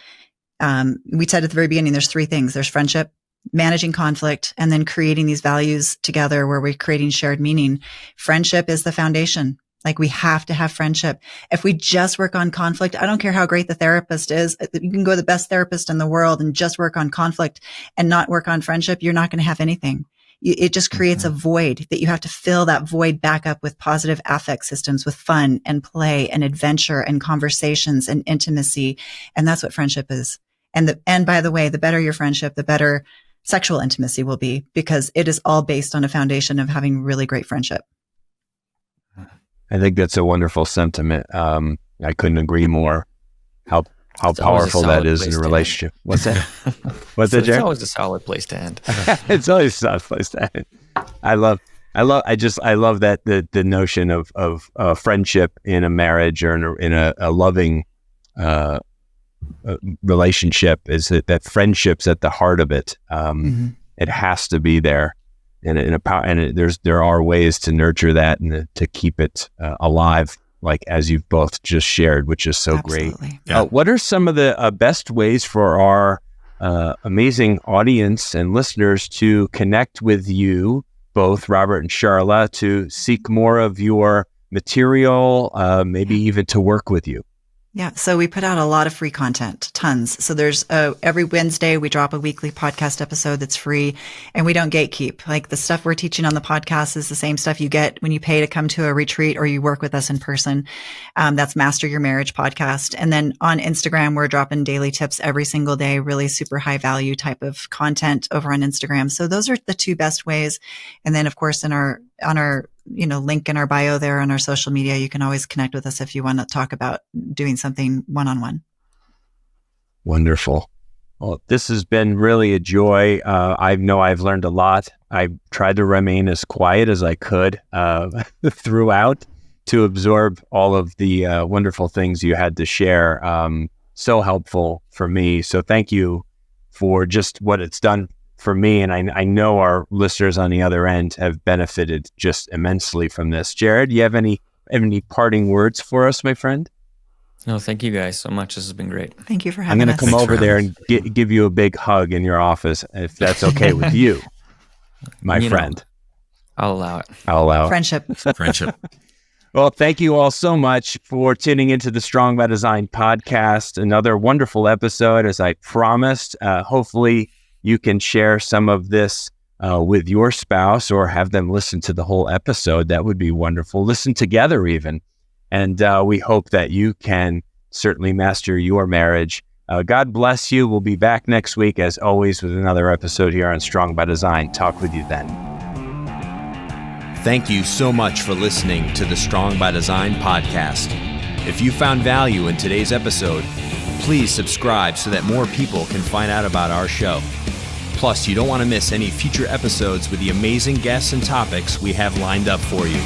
We said at the very beginning, there's 3 things. There's friendship, managing conflict, and then creating these values together where we're creating shared meaning. Friendship is the foundation. Like, we have to have friendship. If we just work on conflict, I don't care how great the therapist is. You can go to the best therapist in the world and just work on conflict and not work on friendship. You're not going to have anything. It just creates a void that you have to fill that void back up with positive affect systems, with fun and play and adventure and conversations and intimacy. And that's what friendship is. And by the way, the better your friendship, the better sexual intimacy will be, because it is all based on a foundation of having really great friendship. I think that's a wonderful sentiment. I couldn't agree more. How powerful that is in a relationship. What's that? What's that, Jerry? It's always a solid place to end. It's always a solid place to end. I love that the notion of friendship in a marriage or in a loving relationship is that friendship's at the heart of it. It has to be there, there are ways to nurture that and to keep it alive, like as you've both just shared, which is so Absolutely. great. Yeah. What are some of the best ways for our amazing audience and listeners to connect with you, both Robert and Sharla, to seek more of your material, maybe even to work with you? Yeah. So we put out a lot of free content, tons. So there's every Wednesday we drop a weekly podcast episode that's free, and we don't gatekeep. Like the stuff we're teaching on the podcast is the same stuff you get when you pay to come to a retreat or you work with us in person. That's Master Your Marriage podcast. And then on Instagram, we're dropping daily tips every single day, really super high value type of content over on Instagram. So those are the two best ways. And then of course on our link in our bio there on our social media, you can always connect with us if you want to talk about doing something one-on-one. Wonderful. Well, this has been really a joy. I know I've learned a lot. I tried to remain as quiet as I could throughout to absorb all of the wonderful things you had to share. So helpful for me. So thank you for just what it's done for me. And I know our listeners on the other end have benefited just immensely from this. Jared, you have any parting words for us, my friend? No, thank you guys so much. This has been great. Thank you for having us. I'm going to come over there and give you a big hug in your office, if that's okay with you, my friend. I'll allow it. I'll allow it. Friendship. Well, thank you all so much for tuning into the Strong by Design podcast. Another wonderful episode, as I promised. Hopefully you can share some of this with your spouse or have them listen to the whole episode. That would be wonderful. Listen together even. And we hope that you can certainly master your marriage. God bless you. We'll be back next week, as always, with another episode here on Strong by Design. Talk with you then. Thank you so much for listening to the Strong by Design podcast. If you found value in today's episode, please subscribe so that more people can find out about our show. Plus, you don't want to miss any future episodes with the amazing guests and topics we have lined up for you.